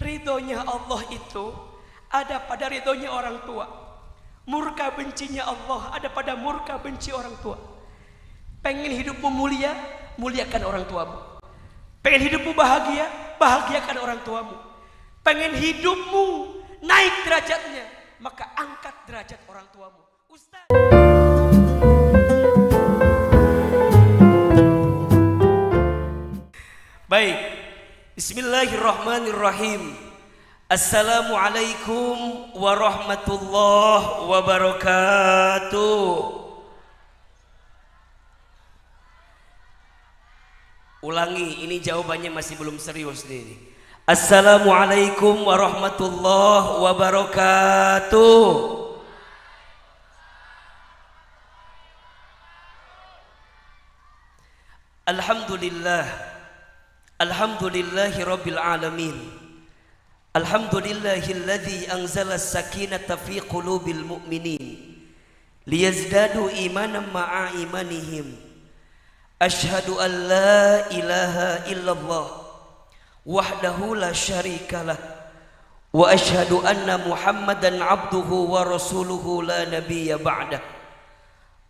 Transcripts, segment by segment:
ridhonya Allah itu ada pada ridhonya orang tua. Murka bencinya Allah ada pada murka benci orang tua. Pengen hidupmu mulia, muliakan orang tuamu. Pengen hidupmu bahagia, bahagiakan orang tuamu. Pengen hidupmu naik derajatnya, maka angkat derajat orang tuamu. Ustaz. Baik. Bismillahirrahmanirrahim. Assalamualaikum warahmatullahi wabarakatuh. Ulangi, ini jawabannya masih belum serius nih. Assalamualaikum warahmatullahi wabarakatuh. Alhamdulillah. Alhamdulillahi rabbil alamin. Alhamdulillahilladzi anzala as-sakinata fi qulubil mu'minin liyazdadu imanan ma'a imanihim. Ashhadu an la ilaha illallah wahdahu la syarikalah wa ashhadu anna Muhammadan abduhu wa rasuluhu la nabiyya ba'dah.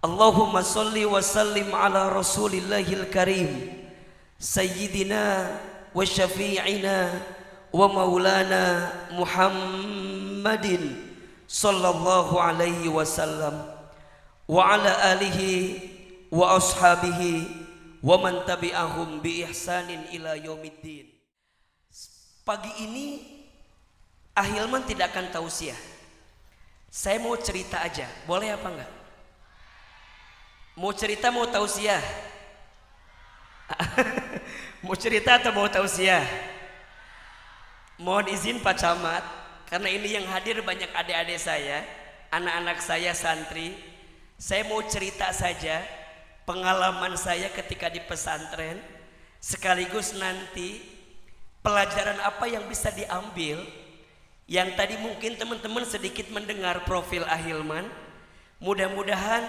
Allahumma salli wa sallim ala rasulillahil karim sayyidina wa syafi'ina wa maulana Muhammadin sallallahu alaihi wasallam wa ala alihi wa ashabihi wa man tabi'ahum bi ihsanin ila yaumiddin. Pagi ini Ahilman tidak akan tausiah. Saya mau cerita aja, boleh apa enggak? Mau cerita, mau tausiah? Mau cerita atau mau tausiah? Mohon izin Pak Camat, karena ini yang hadir banyak adik-adik saya, anak-anak saya santri. Saya mau cerita saja pengalaman saya ketika di pesantren, sekaligus nanti pelajaran apa yang bisa diambil. Yang tadi mungkin teman-teman sedikit mendengar profil Ahilman. Mudah-mudahan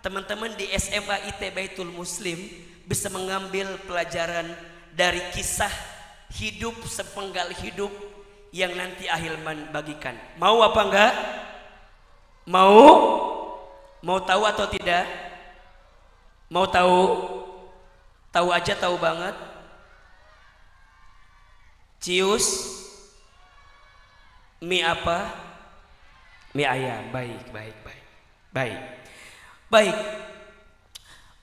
teman-teman di SMA IT Baitul Muslim bisa mengambil pelajaran dari kisah hidup sepenggal hidup yang nanti Ahilman bagikan. Mau apa enggak? Mau? Mau tahu atau tidak? Mau tahu? Tahu aja, tahu banget. Cius mie apa? Mie ayam. Baik. Baik.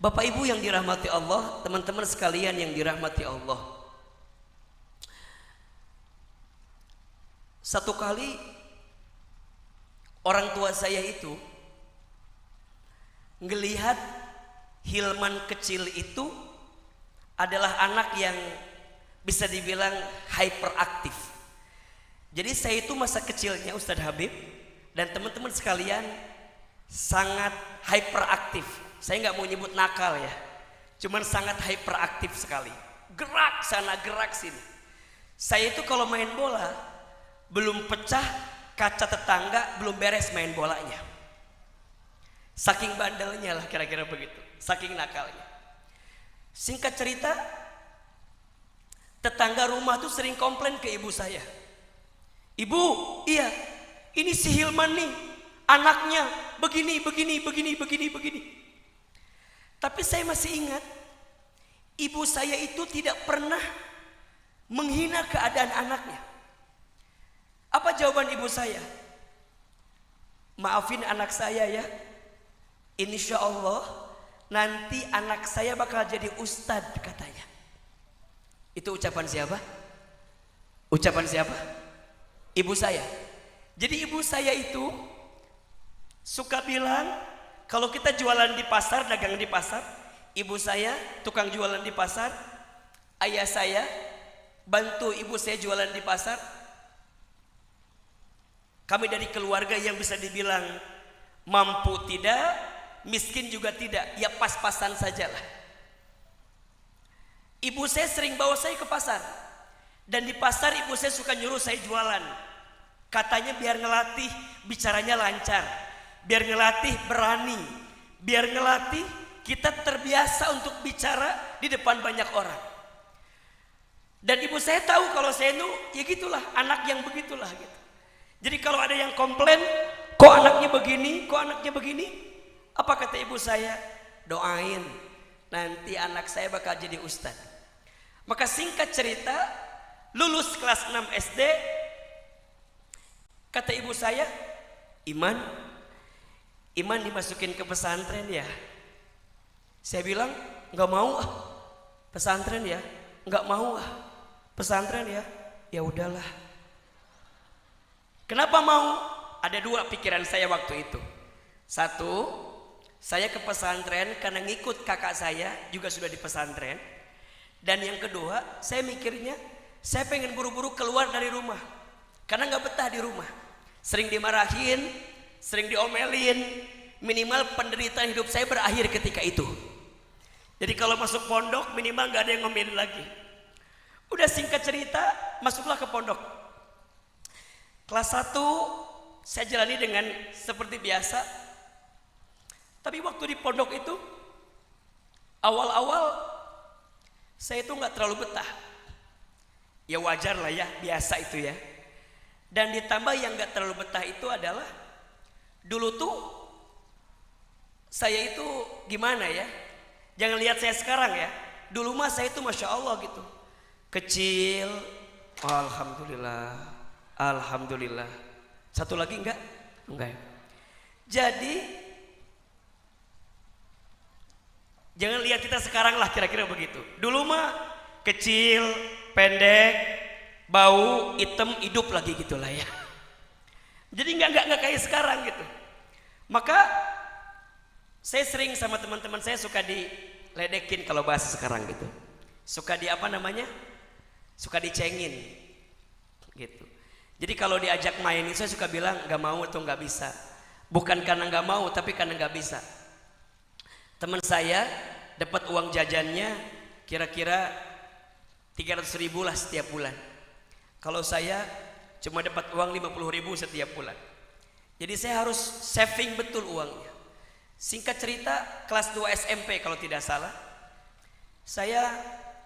Bapak Ibu yang dirahmati Allah, teman-teman sekalian yang dirahmati Allah. Satu kali orang tua saya itu ngelihat Hilman kecil itu adalah anak yang bisa dibilang hyperaktif. Jadi saya itu masa kecilnya Ustadz Habib dan teman-teman sekalian sangat hyperaktif. Saya nggak mau nyebut nakal ya, cuman sangat hyperaktif sekali. Gerak sana, gerak sini. Saya itu kalau main bola belum pecah kaca tetangga belum beres main bolanya. Saking bandelnya lah kira-kira begitu, saking nakalnya. Singkat cerita, tetangga rumah tuh sering komplain ke ibu saya. Ibu, iya, ini si Hilman nih, anaknya begini. Tapi saya masih ingat, ibu saya itu tidak pernah menghina keadaan anaknya. Apa jawaban ibu saya? Maafin anak saya ya, insya Allah nanti anak saya bakal jadi ustadz katanya. Itu ucapan siapa? Ucapan siapa? Ibu saya. Jadi ibu saya itu suka bilang, kalau kita jualan di pasar, dagang di pasar, ibu saya tukang jualan di pasar, ayah saya bantu ibu saya jualan di pasar. Kami dari keluarga yang bisa dibilang mampu tidak, miskin juga tidak, ya pas-pasan sajalah. Ibu saya sering bawa saya ke pasar, dan di pasar ibu saya suka nyuruh saya jualan. Katanya biar ngelatih bicaranya lancar, biar ngelatih berani, biar ngelatih kita terbiasa untuk bicara di depan banyak orang. Dan ibu saya tahu kalau saya itu ya gitulah, anak yang begitulah gitu. Jadi kalau ada yang komplain, kok anaknya begini, kok anaknya begini, apa kata ibu saya? Doain, nanti anak saya bakal jadi ustad. Maka singkat cerita, lulus kelas 6 SD, kata ibu saya, Iman dimasukin ke pesantren ya. Saya bilang, nggak mau ah pesantren ya, nggak mau ah pesantren ya. Ya udahlah. Kenapa mau? Ada dua pikiran saya waktu itu. Satu, saya ke pesantren karena ngikut kakak saya juga sudah di pesantren. Dan yang kedua, saya mikirnya saya pengen buru-buru keluar dari rumah karena nggak betah di rumah. Sering dimarahin, sering diomelin. Minimal penderitaan hidup saya berakhir ketika itu. Jadi kalau masuk pondok minimal nggak ada yang ngomelin lagi. Udah singkat cerita, masuklah ke pondok. Kelas 1 saya jalani dengan seperti biasa. Tapi waktu di pondok itu awal-awal saya itu nggak terlalu betah. Ya wajar lah ya, biasa itu ya. Dan ditambah yang nggak terlalu betah itu adalah dulu tuh saya itu gimana ya? Jangan lihat saya sekarang ya. Dulu mah saya itu masya Allah gitu. Kecil, alhamdulillah, alhamdulillah. Satu lagi enggak? Enggak. Jadi jangan lihat kita sekarang lah kira-kira begitu. Dulu mah kecil, pendek, bau, hitam, hidup lagi gitulah ya. Jadi enggak kayak sekarang gitu. Maka saya sering sama teman-teman saya suka diledekin kalau bahasa sekarang gitu. Suka di apa namanya? Suka dicengin gitu. Jadi kalau diajak main itu saya suka bilang nggak mau atau nggak bisa. Bukan karena nggak mau tapi karena nggak bisa. Teman saya dapat uang jajannya kira-kira 300.000 lah setiap bulan. Kalau saya cuma dapat uang 50.000 setiap bulan. Jadi saya harus saving betul uangnya. Singkat cerita, kelas 2 SMP kalau tidak salah, saya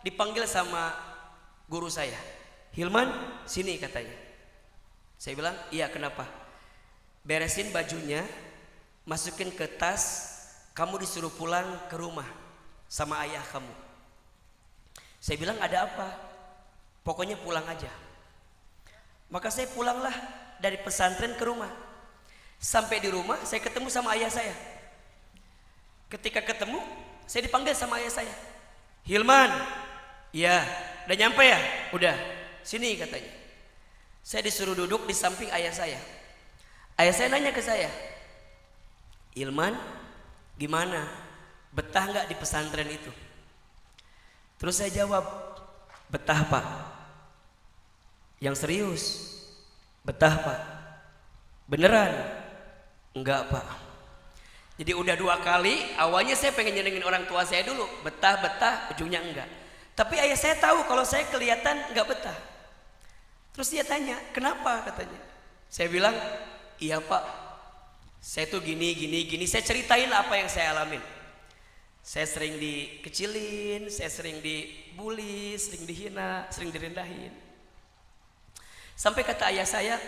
dipanggil sama guru saya. Hilman, sini katanya. Saya bilang, iya kenapa? Beresin bajunya, masukin ke tas, kamu disuruh pulang ke rumah sama ayah kamu. Saya bilang, ada apa? Pokoknya pulang aja. Maka saya pulanglah dari pesantren ke rumah. Sampai di rumah, saya ketemu sama ayah saya. Ketika ketemu, saya dipanggil sama ayah saya. Hilman, ya, udah nyampe ya? Udah, sini katanya. Saya disuruh duduk di samping ayah saya. Ayah saya nanya ke saya, Hilman, gimana? Betah nggak di pesantren itu? Terus saya jawab, betah pak. Yang serius, betah pak. Beneran? Enggak pak. Jadi udah 2 kali, awalnya saya pengen nyenengin orang tua saya dulu, betah, ujungnya enggak. Tapi ayah saya tahu kalau saya kelihatan enggak betah. Terus dia tanya, kenapa katanya? Saya bilang, iya pak, saya tuh gini, saya ceritain apa yang saya alamin. Saya sering dikecilin, saya sering dibully, sering dihina, sering direndahin. Sampai kata ayah saya,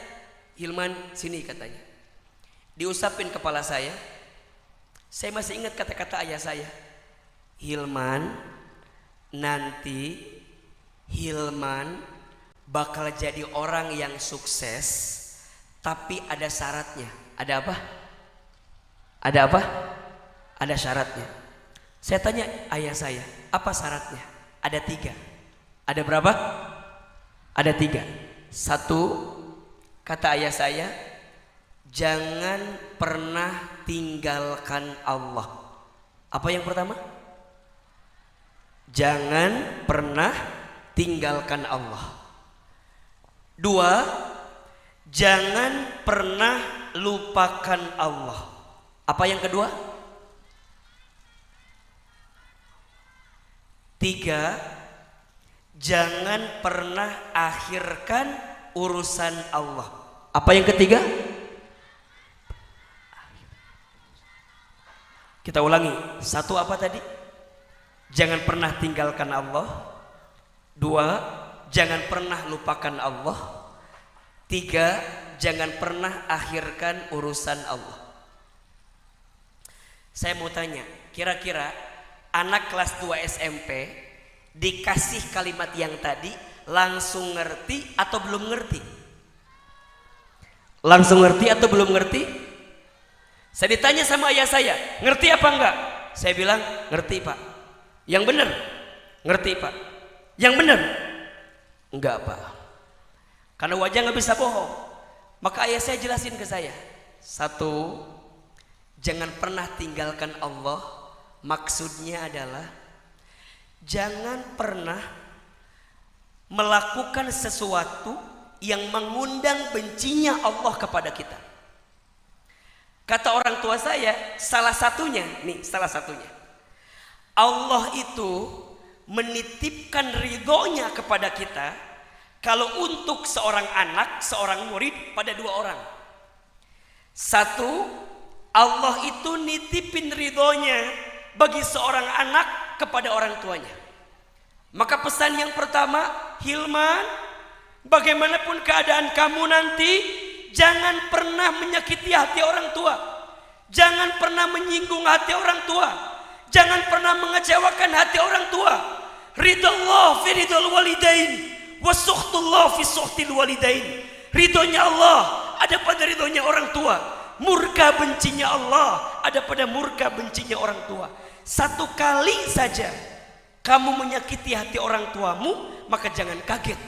Hilman sini katanya. Diusapin kepala saya masih ingat kata-kata ayah saya. Hilman, nanti Hilman bakal jadi orang yang sukses, tapi ada syaratnya. Ada apa? Ada apa? Ada syaratnya. Saya tanya ayah saya, apa syaratnya? Ada 3. Ada berapa? Ada 3. 1, kata ayah saya, jangan pernah tinggalkan Allah. Apa yang pertama? Jangan pernah tinggalkan Allah. 2, jangan pernah lupakan Allah. Apa yang kedua? 3, jangan pernah akhirkan urusan Allah. Apa yang ketiga? Kita ulangi. 1 apa tadi? Jangan pernah tinggalkan Allah. 2, jangan pernah lupakan Allah. 3, jangan pernah akhirkan urusan Allah. Saya mau tanya, kira-kira anak kelas 2 SMP dikasih kalimat yang tadi langsung ngerti atau belum ngerti? Langsung ngerti atau belum ngerti? Saya ditanya sama ayah saya, ngerti apa enggak? Saya bilang, ngerti Pak. Yang benar? Ngerti Pak. Yang benar? Enggak Pak. Karena wajah nggak bisa bohong. Maka ayah saya jelasin ke saya. 1, jangan pernah tinggalkan Allah. Maksudnya adalah jangan pernah melakukan sesuatu yang mengundang bencinya Allah kepada kita. Kata orang tua saya, salah satunya, Allah itu menitipkan ridhonya kepada kita kalau untuk seorang anak, seorang murid pada 2 orang. 1, Allah itu nitipin ridhonya bagi seorang anak kepada orang tuanya. Maka pesan yang pertama, Hilman, bagaimanapun keadaan kamu nanti, jangan pernah menyakiti hati orang tua. Jangan pernah menyinggung hati orang tua. Jangan pernah mengecewakan hati orang tua. Ridallah fi ridal walidain wa sukhtullah fi sukhtil walidain. Ridhonya Allah ada pada ridhonya orang tua. Murka bencinya Allah ada pada murka bencinya orang tua. 1 kali saja kamu menyakiti hati orang tuamu, maka jangan kaget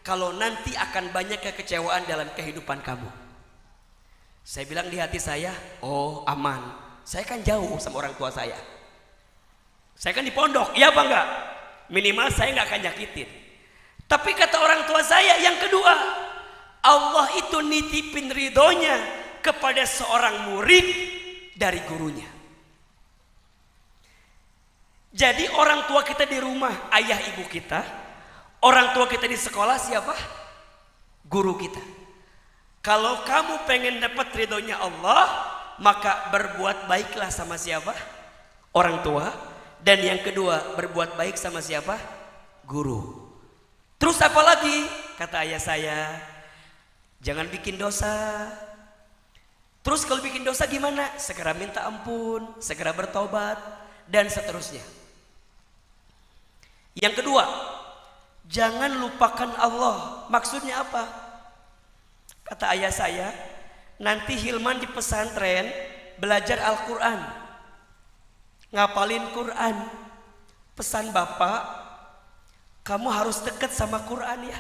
kalau nanti akan banyak kekecewaan dalam kehidupan kamu. Saya bilang di hati saya, oh aman. Saya kan jauh sama orang tua saya. Saya kan di pondok, iya apa enggak? Minimal saya enggak akan nyakitin. Tapi kata orang tua saya yang kedua, Allah itu nitipin ridhonya kepada seorang murid dari gurunya. Jadi orang tua kita di rumah, ayah ibu kita. Orang tua kita di sekolah siapa? Guru kita. Kalau kamu pengen dapat ridhonya Allah, maka berbuat baiklah sama siapa? Orang tua. Dan yang kedua, berbuat baik sama siapa? Guru. Terus apa lagi? Kata ayah saya, jangan bikin dosa. Terus kalau bikin dosa gimana? Segera minta ampun, segera bertobat, dan seterusnya. Yang kedua, jangan lupakan Allah. Maksudnya apa? Kata ayah saya, nanti Hilman di pesantren belajar Al-Quran, ngapalin Quran. Pesan bapak, kamu harus dekat sama Quran ya.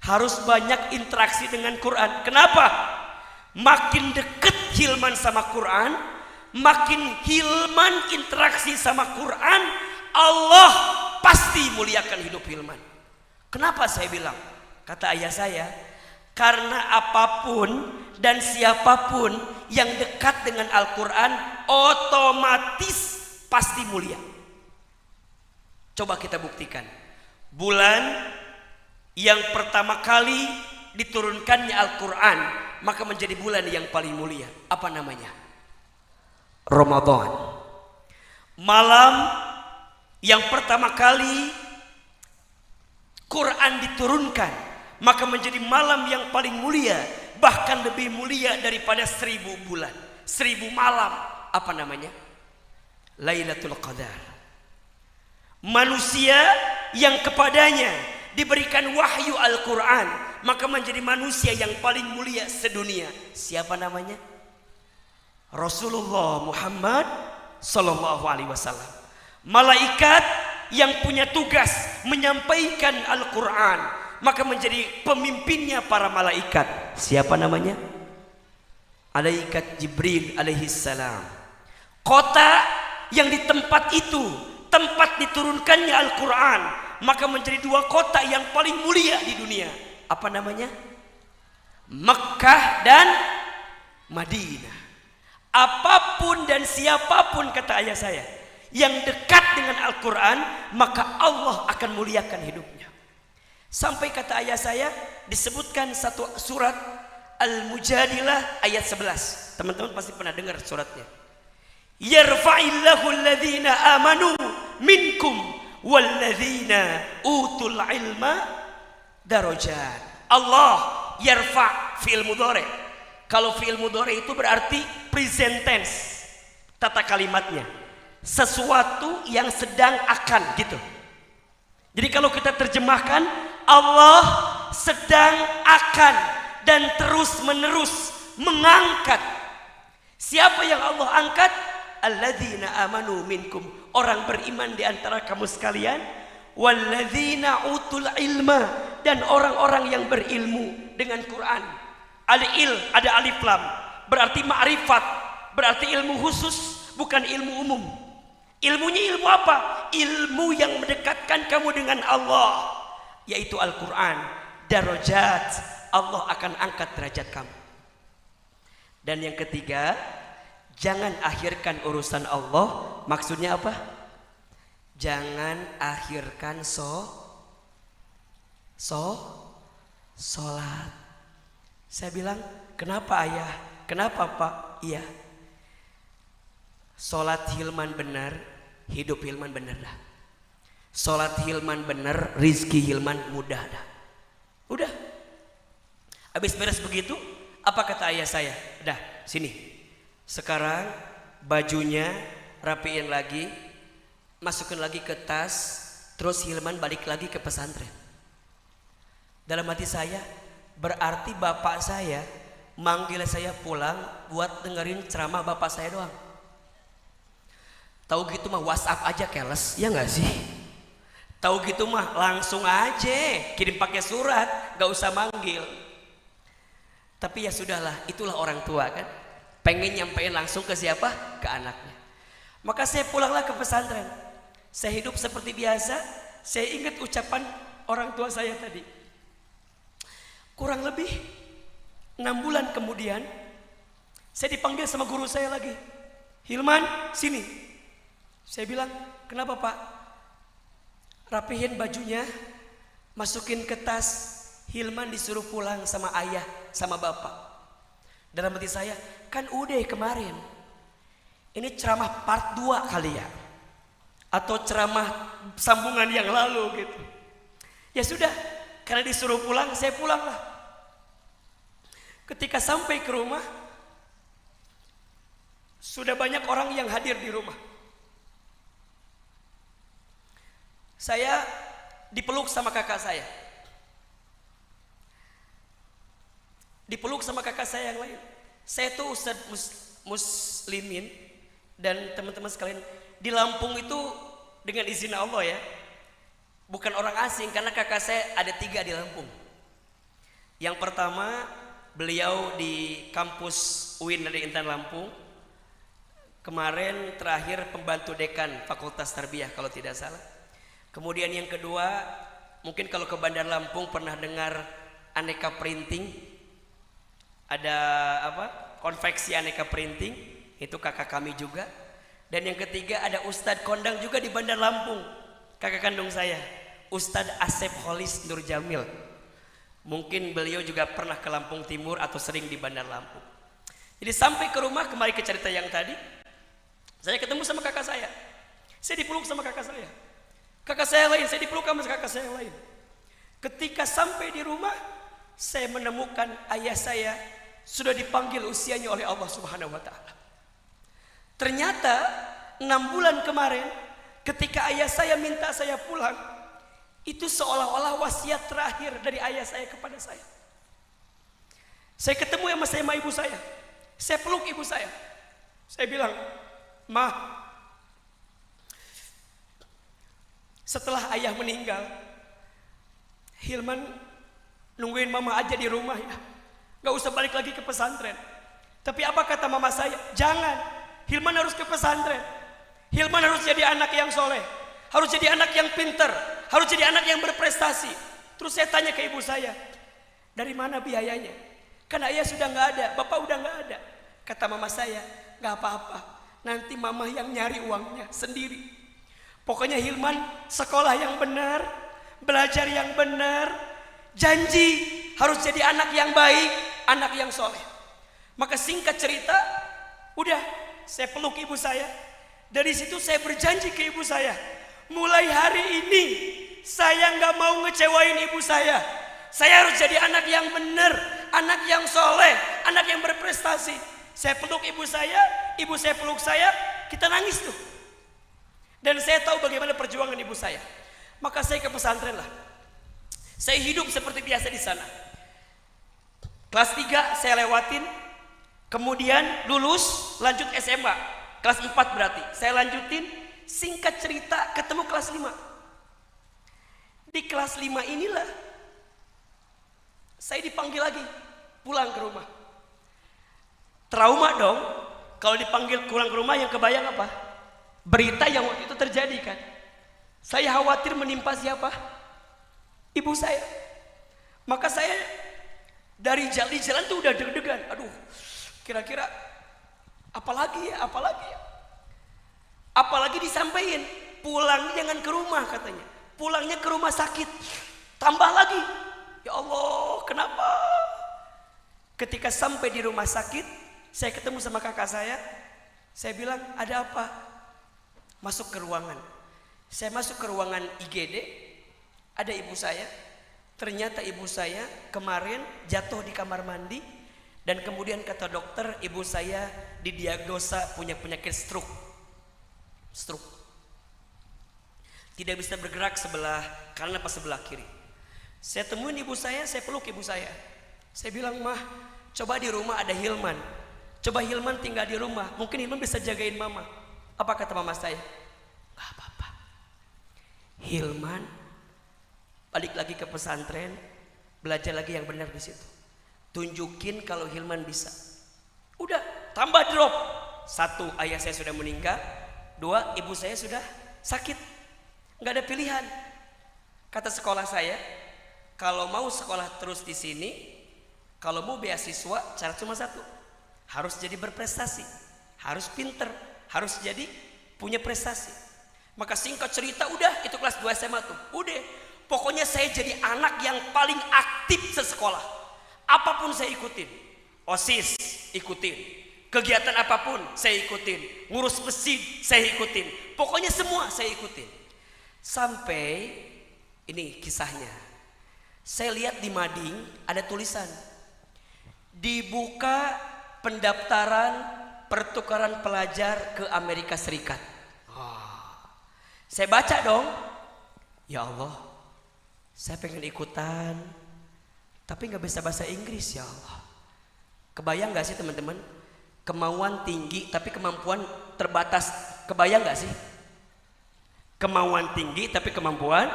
Harus banyak interaksi dengan Quran. Kenapa? Makin dekat Hilman sama Quran, makin Hilman interaksi sama Quran, Allah pasti muliakan hidup Hilman. Kenapa saya bilang? Kata ayah saya, karena apapun dan siapapun yang dekat dengan Al-Quran otomatis pasti mulia. Coba kita buktikan. Bulan yang pertama kali diturunkannya Al-Quran, maka menjadi bulan yang paling mulia. Apa namanya? Ramadan. Malam yang pertama kali Quran diturunkan, maka menjadi malam yang paling mulia, bahkan lebih mulia daripada 1000 bulan, 1000 malam. Apa namanya? Lailatul Qadar. Manusia yang kepadanya diberikan wahyu Al-Quran, maka menjadi manusia yang paling mulia sedunia. Siapa namanya? Rasulullah Muhammad Sallallahu Alaihi Wasallam. Malaikat yang punya tugas menyampaikan Al-Quran, maka menjadi pemimpinnya para malaikat. Siapa namanya? Malaikat Jibril alaihissalam. Kota yang di tempat itu, tempat diturunkannya Al-Quran, maka menjadi 2 kota yang paling mulia di dunia. Apa namanya? Mekkah dan Madinah. Apapun dan siapapun, kata ayah saya, yang dekat dengan Al-Quran, maka Allah akan muliakan hidupnya. Sampai kata ayah saya, disebutkan satu surat Al-Mujadilah ayat 11. Teman-teman pasti pernah dengar suratnya. Yarfa'illahu alladhina amanu minkum walladzina utul ilma darajat. Allah yarfa fi'il mudhari. Kalau fi'il mudhari itu berarti present tense, tata kalimatnya sesuatu yang sedang akan gitu. Jadi kalau kita terjemahkan, Allah sedang akan dan terus menerus mengangkat. Siapa yang Allah angkat? Alladzina amanu minkum, orang beriman di antara kamu sekalian. Walladzina utul ilma, dan orang-orang yang berilmu dengan Quran. Al-il ada alif lam, berarti ma'rifat, berarti ilmu khusus, bukan ilmu umum. Ilmunya ilmu apa? Ilmu yang mendekatkan kamu dengan Allah, yaitu Al-Quran. Darajat, Allah akan angkat derajat kamu. Dan yang ketiga, jangan akhirkan urusan Allah. Maksudnya apa? Jangan akhirkan sholat. Saya bilang, kenapa ayah? Kenapa pak? Iya, sholat Hilman benar, hidup Hilman benar dah. Sholat Hilman benar, rizki Hilman mudah dah. Udah. Habis beres begitu, apa kata ayah saya? Dah, sini. Sekarang bajunya rapiin lagi, masukin lagi ke tas, terus Hilman balik lagi ke pesantren. Dalam hati saya, berarti bapak saya manggil saya pulang buat dengerin ceramah bapak saya doang. Tahu gitu mah WhatsApp aja keles, ya nggak sih? Tahu gitu mah langsung aja kirim pakai surat, nggak usah manggil. Tapi ya sudahlah, itulah orang tua kan, pengen nyampein langsung ke siapa? Ke anaknya. Maka saya pulanglah ke pesantren. Saya hidup seperti biasa. Saya ingat ucapan orang tua saya tadi. Kurang lebih 6 bulan kemudian, saya dipanggil sama guru saya lagi. Hilman, sini. Saya bilang, kenapa pak? Rapihin bajunya, masukin ke tas. Hilman disuruh pulang sama ayah, sama bapak. Dalam hati saya, kan udah kemarin. Ini ceramah part 2 kali ya, atau ceramah sambungan yang lalu gitu. Ya sudah, karena disuruh pulang, saya pulang lah. Ketika sampai ke rumah, sudah banyak orang yang hadir di rumah. Saya dipeluk sama kakak saya. Dipeluk sama kakak saya yang lain. Saya tuh Ustadz Muslimin dan teman-teman sekalian, di Lampung itu dengan izin Allah ya, bukan orang asing, karena kakak saya ada 3 di Lampung. Yang pertama, beliau di kampus UIN dari Intan Lampung. Kemarin terakhir pembantu dekan Fakultas Tarbiyah kalau tidak salah. Kemudian yang kedua, mungkin kalau ke Bandar Lampung pernah dengar Aneka Printing. Ada apa? Konveksi Aneka Printing, itu kakak kami juga. Dan yang ketiga ada Ustadz Kondang juga di Bandar Lampung, kakak kandung saya, Ustadz Asep Holis Nur Jamil. Mungkin beliau juga pernah ke Lampung Timur atau sering di Bandar Lampung. Jadi sampai ke rumah, kembali ke cerita yang tadi, saya ketemu sama kakak saya. Saya dipeluk sama kakak saya. Kakak saya lain, saya dipeluk sama kakak saya lain. Ketika sampai di rumah, saya menemukan ayah saya sudah dipanggil usianya oleh Allah Subhanahu wa taala. Ternyata 6 bulan kemarin ketika ayah saya minta saya pulang, itu seolah-olah wasiat terakhir dari ayah saya kepada saya. Saya ketemu sama ibu saya. Saya peluk ibu saya. Saya bilang, "Ma, setelah ayah meninggal, Hilman nungguin mama aja di rumah ya. Gak usah balik lagi ke pesantren." Tapi apa kata mama saya? "Jangan, Hilman harus ke pesantren. Hilman harus jadi anak yang soleh, harus jadi anak yang pinter, harus jadi anak yang berprestasi." Terus saya tanya ke ibu saya, "Dari mana biayanya? Kan ayah sudah gak ada, bapak udah gak ada." Kata mama saya, "Gak apa-apa, nanti mama yang nyari uangnya sendiri. Pokoknya Hilman sekolah yang benar, belajar yang benar, janji harus jadi anak yang baik, anak yang soleh." Maka singkat cerita, udah saya peluk ibu saya. Dari situ saya berjanji ke ibu saya, mulai hari ini saya nggak mau ngecewain ibu saya. Saya harus jadi anak yang benar, anak yang soleh, anak yang berprestasi. Saya peluk ibu saya peluk saya, kita nangis tuh. Dan saya tahu bagaimana perjuangan ibu saya. Maka saya ke pesantren lah. Saya hidup seperti biasa di sana. Kelas 3 saya lewatin, kemudian lulus, lanjut SMA. Kelas 4 berarti. Saya lanjutin, singkat cerita ketemu kelas 5. Di kelas 5 inilah saya dipanggil lagi pulang ke rumah. Trauma dong, kalau dipanggil pulang ke rumah yang kebayang apa? Berita yang waktu itu terjadi kan. Saya khawatir menimpa siapa? Ibu saya. Maka saya dari jalan tuh udah deg-degan. Aduh, kira-kira apalagi ya? Apalagi disampaikan pulang jangan ke rumah katanya. Pulangnya ke rumah sakit. Tambah lagi. Ya Allah, kenapa? Ketika sampai di rumah sakit, saya ketemu sama kakak saya. Saya bilang, ada apa? Masuk ke ruangan. Saya masuk ke ruangan IGD. Ada ibu saya. Ternyata ibu saya kemarin jatuh di kamar mandi. Dan kemudian kata dokter, ibu saya didiagnosa punya penyakit stroke. Tidak bisa bergerak sebelah kanan apa sebelah kiri. Saya temuin ibu saya peluk ibu saya. Saya bilang, mah, coba di rumah ada Hilman. Coba Hilman tinggal di rumah, mungkin Hilman bisa jagain mama. Apa kata mama saya? Gak apa-apa. Hilman balik lagi ke pesantren, belajar lagi yang benar di situ. Tunjukin kalau Hilman bisa. Udah, tambah drop. 1, ayah saya sudah meninggal. 2, ibu saya sudah sakit. Nggak ada pilihan. Kata sekolah saya, kalau mau sekolah terus di sini, kalau mau beasiswa, cara cuma 1, harus jadi berprestasi, harus pinter, harus jadi punya prestasi. Maka singkat cerita, udah itu kelas 2 SMA tuh, udah. Pokoknya saya jadi anak yang paling aktif sesekolah. Apapun saya ikutin, OSIS ikutin, kegiatan apapun saya ikutin, ngurus mesin saya ikutin, pokoknya semua saya ikutin. Sampai ini kisahnya, saya lihat di mading ada tulisan, dibuka pendaftaran pertukaran pelajar ke Amerika Serikat. Saya baca dong, ya Allah, saya pengen ikutan, tapi nggak bisa bahasa Inggris ya Allah. Kebayang nggak sih teman-teman? Kemauan tinggi tapi kemampuan terbatas. Kebayang nggak sih? Kemauan tinggi tapi kemampuan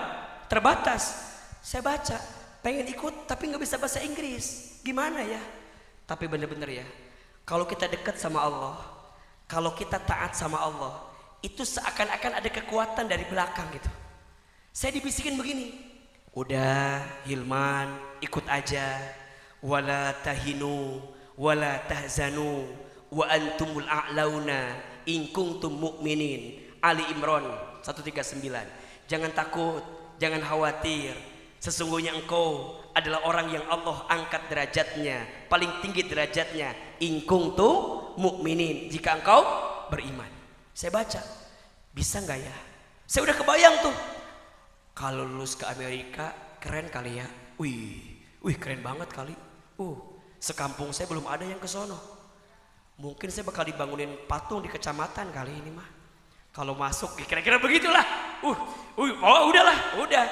terbatas. Saya baca, pengen ikut tapi nggak bisa bahasa Inggris. Gimana ya? Tapi bener-bener ya, kalau kita dekat sama Allah, kalau kita taat sama Allah, itu seakan-akan ada kekuatan dari belakang gitu. Saya dibisikin begini, udah Hilman, ikut aja. Wala tahinu wala tahzanu wa antumul a'launa in kuntum mu'minin. Ali Imran 139. Jangan takut, jangan khawatir, sesungguhnya engkau adalah orang yang Allah angkat derajatnya, paling tinggi derajatnya, in kuntum mu'minin, jika engkau beriman. Saya baca, bisa nggak ya? Saya udah kebayang tuh, kalau lulus ke Amerika keren kali ya. Wih keren banget kali. Sekampung saya belum ada yang ke sono. Mungkin saya bakal dibangunin patung di kecamatan kali ini mah. Kalau masuk kira-kira begitulah. Udahlah, udah.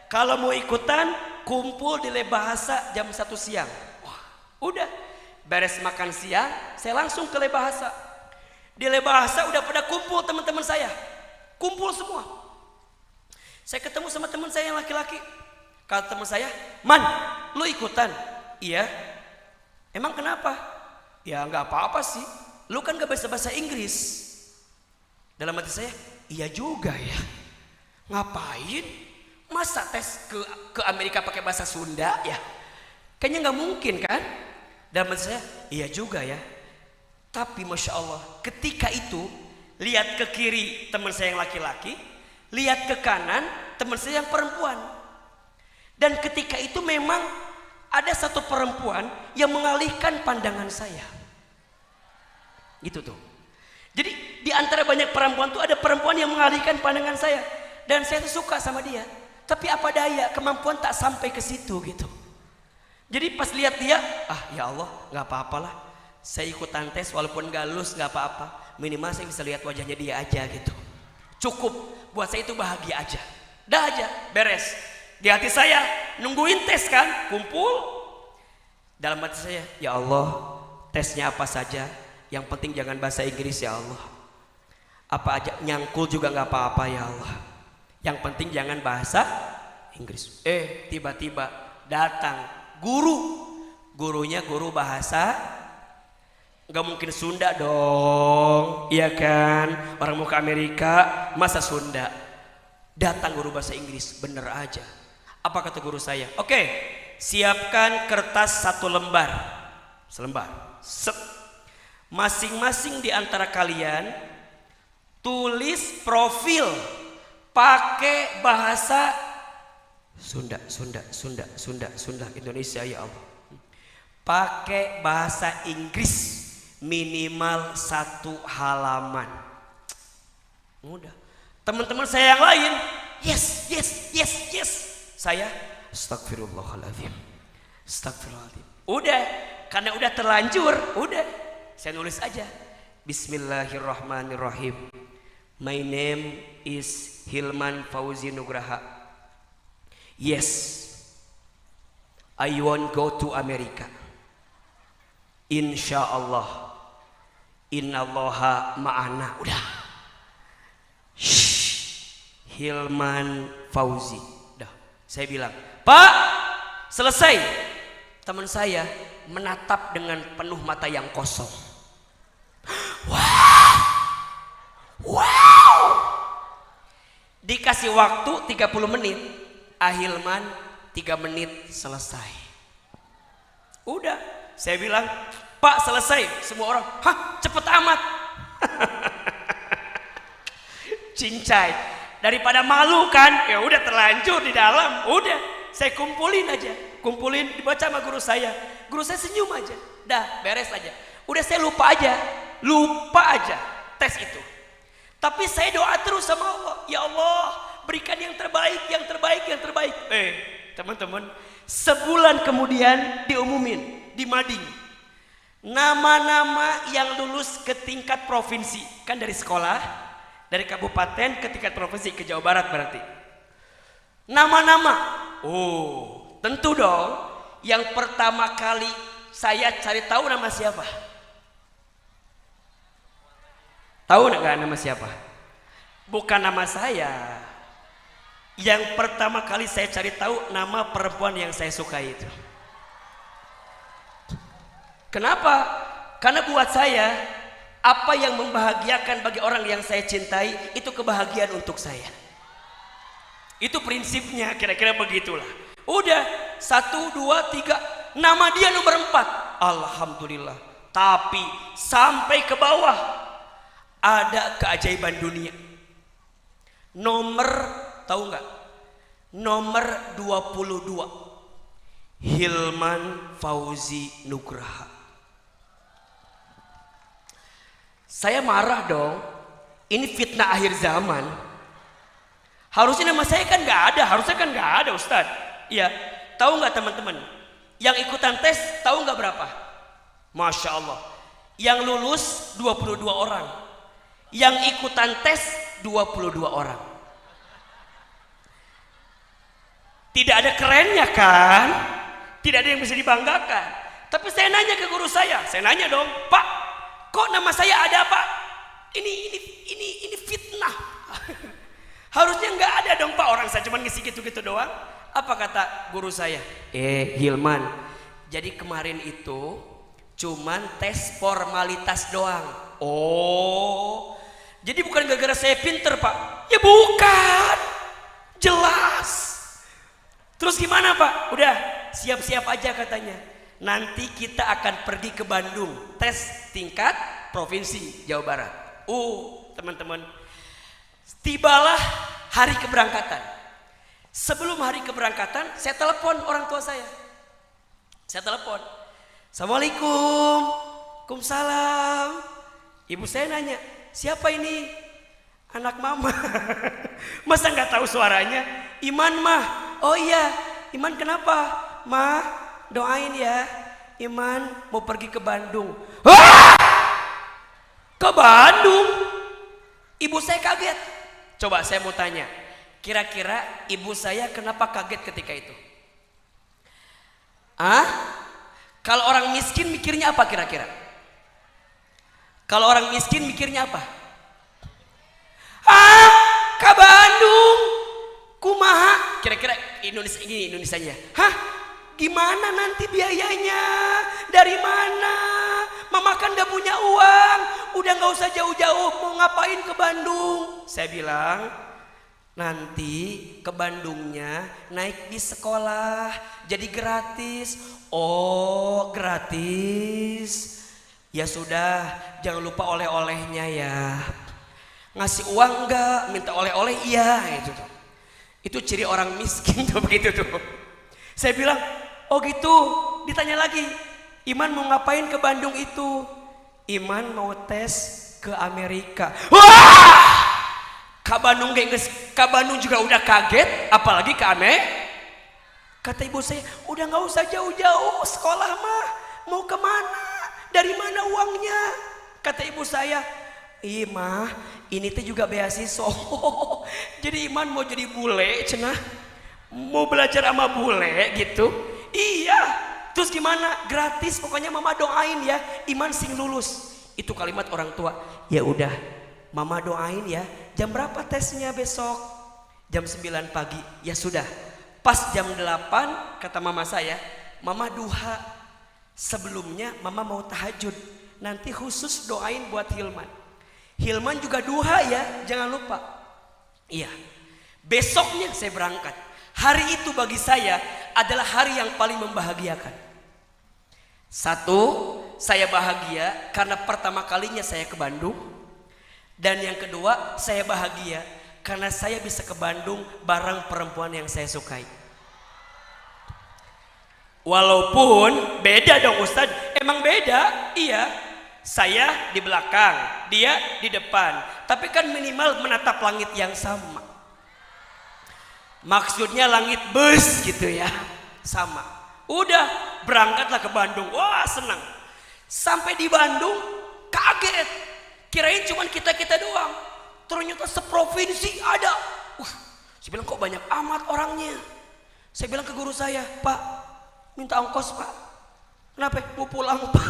Kalau mau ikutan kumpul di Lebahasa jam 1 siang. Udah. Beres makan siang, saya langsung ke Lebahasa. Di Lebahasa udah pada kumpul teman-teman saya. Kumpul semua. Saya ketemu sama teman saya yang laki-laki. Kata teman saya, "Man, lu ikutan?" "Iya." "Emang kenapa?" "Ya nggak apa-apa sih. Lu kan gak bisa bahasa Inggris." Dalam hati saya, iya juga ya. Ngapain? Masa tes ke Amerika pakai bahasa Sunda ya? Kayaknya nggak mungkin kan? Dalam hati saya, iya juga ya. Tapi Masya Allah, ketika itu lihat ke kiri teman saya yang laki-laki, lihat ke kanan teman saya yang perempuan. Dan ketika itu memang ada satu perempuan yang mengalihkan pandangan saya. Gitu tuh. Jadi di antara banyak perempuan tuh ada perempuan yang mengalihkan pandangan saya. Dan saya tuh suka sama dia. Tapi apa daya, kemampuan tak sampai ke situ gitu. Jadi pas lihat dia, ya Allah, nggak apa-apalah. Saya ikutan tes walaupun gak lulus nggak apa-apa. Minimal saya bisa lihat wajahnya dia aja gitu. Cukup buat saya itu bahagia aja. Dah aja, beres. Di hati saya nungguin tes kan, kumpul. Dalam hati saya, ya Allah, tesnya apa saja, yang penting jangan bahasa Inggris ya Allah. Apa aja nyangkul juga nggak apa-apa ya Allah. Yang penting jangan bahasa Inggris. Tiba-tiba datang gurunya guru bahasa, nggak mungkin Sunda dong, iya kan? Orang mau ke Amerika masa Sunda? Datang guru bahasa Inggris, bener aja. Apa kata guru saya? Oke, siapkan kertas 1 lembar, selembar. Masing-masing di antara kalian tulis profil pakai bahasa Sunda, Indonesia ya Allah. Pakai bahasa Inggris minimal 1 halaman. Mudah. Teman-teman saya yang lain, yes. Saya astagfirullahaladzim. Udah, karena udah terlanjur, udah. Saya nulis aja. Bismillahirrahmanirrahim. My name is Hilman Fauzi Nugraha. Yes, I want go to America. Insya Allah. Innallaha ma'ana. Udah. Hilman Fauzi. Udah. Saya bilang, Pak, selesai. Teman saya menatap dengan penuh mata yang kosong. Wow. Dikasih waktu 30 menit. Hilman 3 menit selesai. Udah. Saya bilang, Pak selesai. Semua orang, cepet amat. Cincai. Daripada malu kan, ya udah terlanjur di dalam. Udah, saya kumpulin aja. Dibaca sama guru saya. Guru saya senyum aja. Dah, beres aja. Udah saya lupa aja tes itu. Tapi saya doa terus sama Allah. Ya Allah, berikan yang terbaik. Teman-teman, sebulan kemudian diumumin di Mading nama-nama yang lulus ke tingkat provinsi. Kan dari sekolah, dari kabupaten ke tingkat provinsi, ke Jawa Barat berarti. Nama-nama. Oh, tentu dong. Yang pertama kali saya cari tahu nama siapa? Tahu nggak nama siapa? Bukan nama saya. Yang pertama kali saya cari tahu nama perempuan yang saya sukai itu. Kenapa? Karena buat saya, apa yang membahagiakan bagi orang yang saya cintai itu kebahagiaan untuk saya. Itu prinsipnya, kira-kira begitulah. Udah 1, 2, 3, nama dia nomor 4. Alhamdulillah. Tapi sampai ke bawah ada keajaiban dunia. Tahu nggak? Nomor 22. Hilman Fauzi Nugraha. Saya marah dong. Ini fitnah akhir zaman. Harusnya nama saya kan nggak ada, Ustadz. Iya. Tahu nggak teman-teman? Yang ikutan tes tahu nggak berapa? Masya Allah. Yang lulus 22 orang. Yang ikutan tes 22 orang. Tidak ada kerennya kan? Tidak ada yang bisa dibanggakan. Tapi saya nanya ke guru saya nanya dong, Pak, kok nama saya ada Pak? Ini fitnah. Harusnya nggak ada dong Pak, orang saya cuma ngisi gitu-gitu doang. Apa kata guru saya? Hilman, jadi kemarin itu cuman tes formalitas doang. Oh, jadi bukan gara-gara saya pinter Pak? Ya bukan, jelas. Terus gimana Pak? Udah siap-siap aja katanya. Nanti kita akan pergi ke Bandung tes tingkat provinsi Jawa Barat. Teman-teman, tibalah hari keberangkatan. Sebelum hari keberangkatan, saya telepon orang tua saya. Assalamualaikum. Waalaikumsalam. Ibu saya nanya, siapa ini? Anak mama. Masa nggak tahu suaranya? Iman mah. Oh iya, Iman kenapa? Ma, doain ya, Iman mau pergi ke Bandung. Wah! Ke Bandung? Ibu saya kaget. Coba saya mau tanya, kira-kira ibu saya kenapa kaget ketika itu? Kalau orang miskin mikirnya apa kira-kira? Kalau orang miskin mikirnya apa? Ke Bandung, kumaha? Kira-kira Indonesia ini Indonesianya. Gimana nanti biayanya? Dari mana? Mama kan gak punya uang. Udah gak usah jauh-jauh. Mau ngapain ke Bandung? Saya bilang, nanti ke Bandungnya naik bis sekolah. Jadi gratis. Oh, gratis. Ya sudah, jangan lupa oleh-olehnya ya. Ngasih uang enggak? Minta oleh-oleh iya. Itu ciri orang miskin tuh begitu tuh. Saya bilang, oh gitu. Ditanya lagi, Iman mau ngapain ke Bandung itu? Iman mau tes ke Amerika. Wah! Ke Bandung juga udah kaget, apalagi ke Amerika. Kata ibu saya, udah nggak usah jauh-jauh sekolah mah. Mau kemana? Dari mana uangnya? Kata ibu saya, Imah, ini tuh juga beasiswa. Jadi Iman mau jadi bule, cenah. Mau belajar sama bule gitu. Iya. Terus gimana? Gratis, pokoknya mama doain ya, Iman sing lulus. Itu kalimat orang tua. Ya udah, mama doain ya. Jam berapa tesnya besok? Jam 9 pagi. Ya sudah. Pas jam 8 kata mama saya, mama duha. Sebelumnya mama mau tahajud. Nanti khusus doain buat Hilman. Hilman juga duha ya, jangan lupa. Iya. Besoknya saya berangkat. Hari itu bagi saya adalah hari yang paling membahagiakan. Satu, saya bahagia karena pertama kalinya saya ke Bandung. Dan yang kedua, saya bahagia karena saya bisa ke Bandung bareng perempuan yang saya sukai. Walaupun beda dong Ustadz, emang beda, iya. Saya di belakang, dia di depan. Tapi kan minimal menatap langit yang sama. Maksudnya langit bus gitu ya, sama. Udah berangkatlah ke Bandung, wah senang. Sampai di Bandung kaget, kirain cuman kita doang. Ternyata seprovinsi ada. Saya bilang kok banyak amat orangnya. Saya bilang ke guru saya, Pak, minta ongkos Pak. Kenapa? Mau pulang Pak.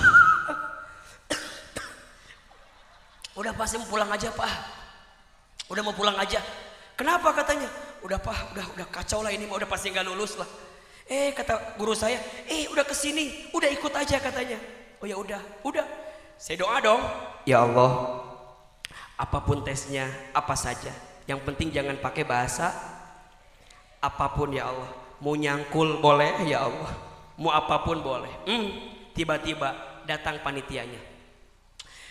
Udah pasti mau pulang aja Pak. Udah mau pulang aja. Kenapa katanya? Udah Pak, udah kacau lah ini, udah pasti nggak lulus lah. Kata guru saya, udah kesini, udah ikut aja katanya. Oh ya udah. Saya doa dong. Ya Allah, apapun tesnya, apa saja. Yang penting jangan pakai bahasa. Apapun ya Allah. Mau nyangkul boleh ya Allah. Mau apapun boleh. Tiba-tiba datang panitianya.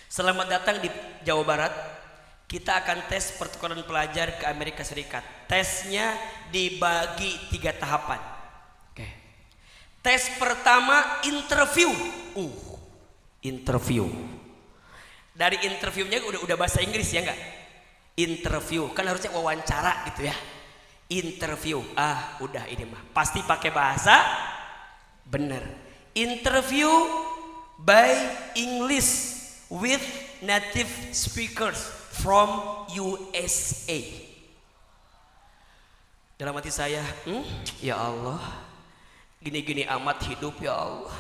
Selamat datang di Jawa Barat. Kita akan tes pertukaran pelajar ke Amerika Serikat. Tesnya dibagi 3 tahapan. Oke. Tes pertama interview. Interview. Dari interviewnya udah bahasa Inggris ya enggak? Interview kan harusnya wawancara gitu ya. Interview. Udah ini mah pasti pakai bahasa bener. Interview by English with native speakers from USA. Dalam hati saya, ya Allah, gini-gini amat hidup ya Allah.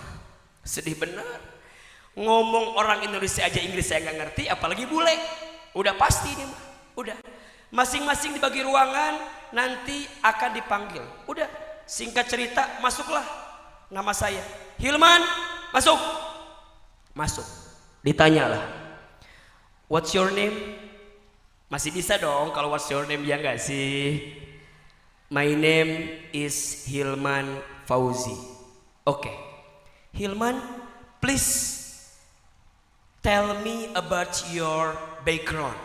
Sedih benar. Ngomong orang Indonesia aja Inggris saya nggak ngerti, apalagi bule. Udah pasti ini mah. Udah. Masing-masing dibagi ruangan, nanti akan dipanggil. Udah. Singkat cerita, masuklah. Nama saya Hilman, masuk. Masuk. Ditanyalah, what's your name? Masih bisa dong kalau what's your name ya nggak sih? My name is Hilman Fauzi. Oke. Hilman, please tell me about your background.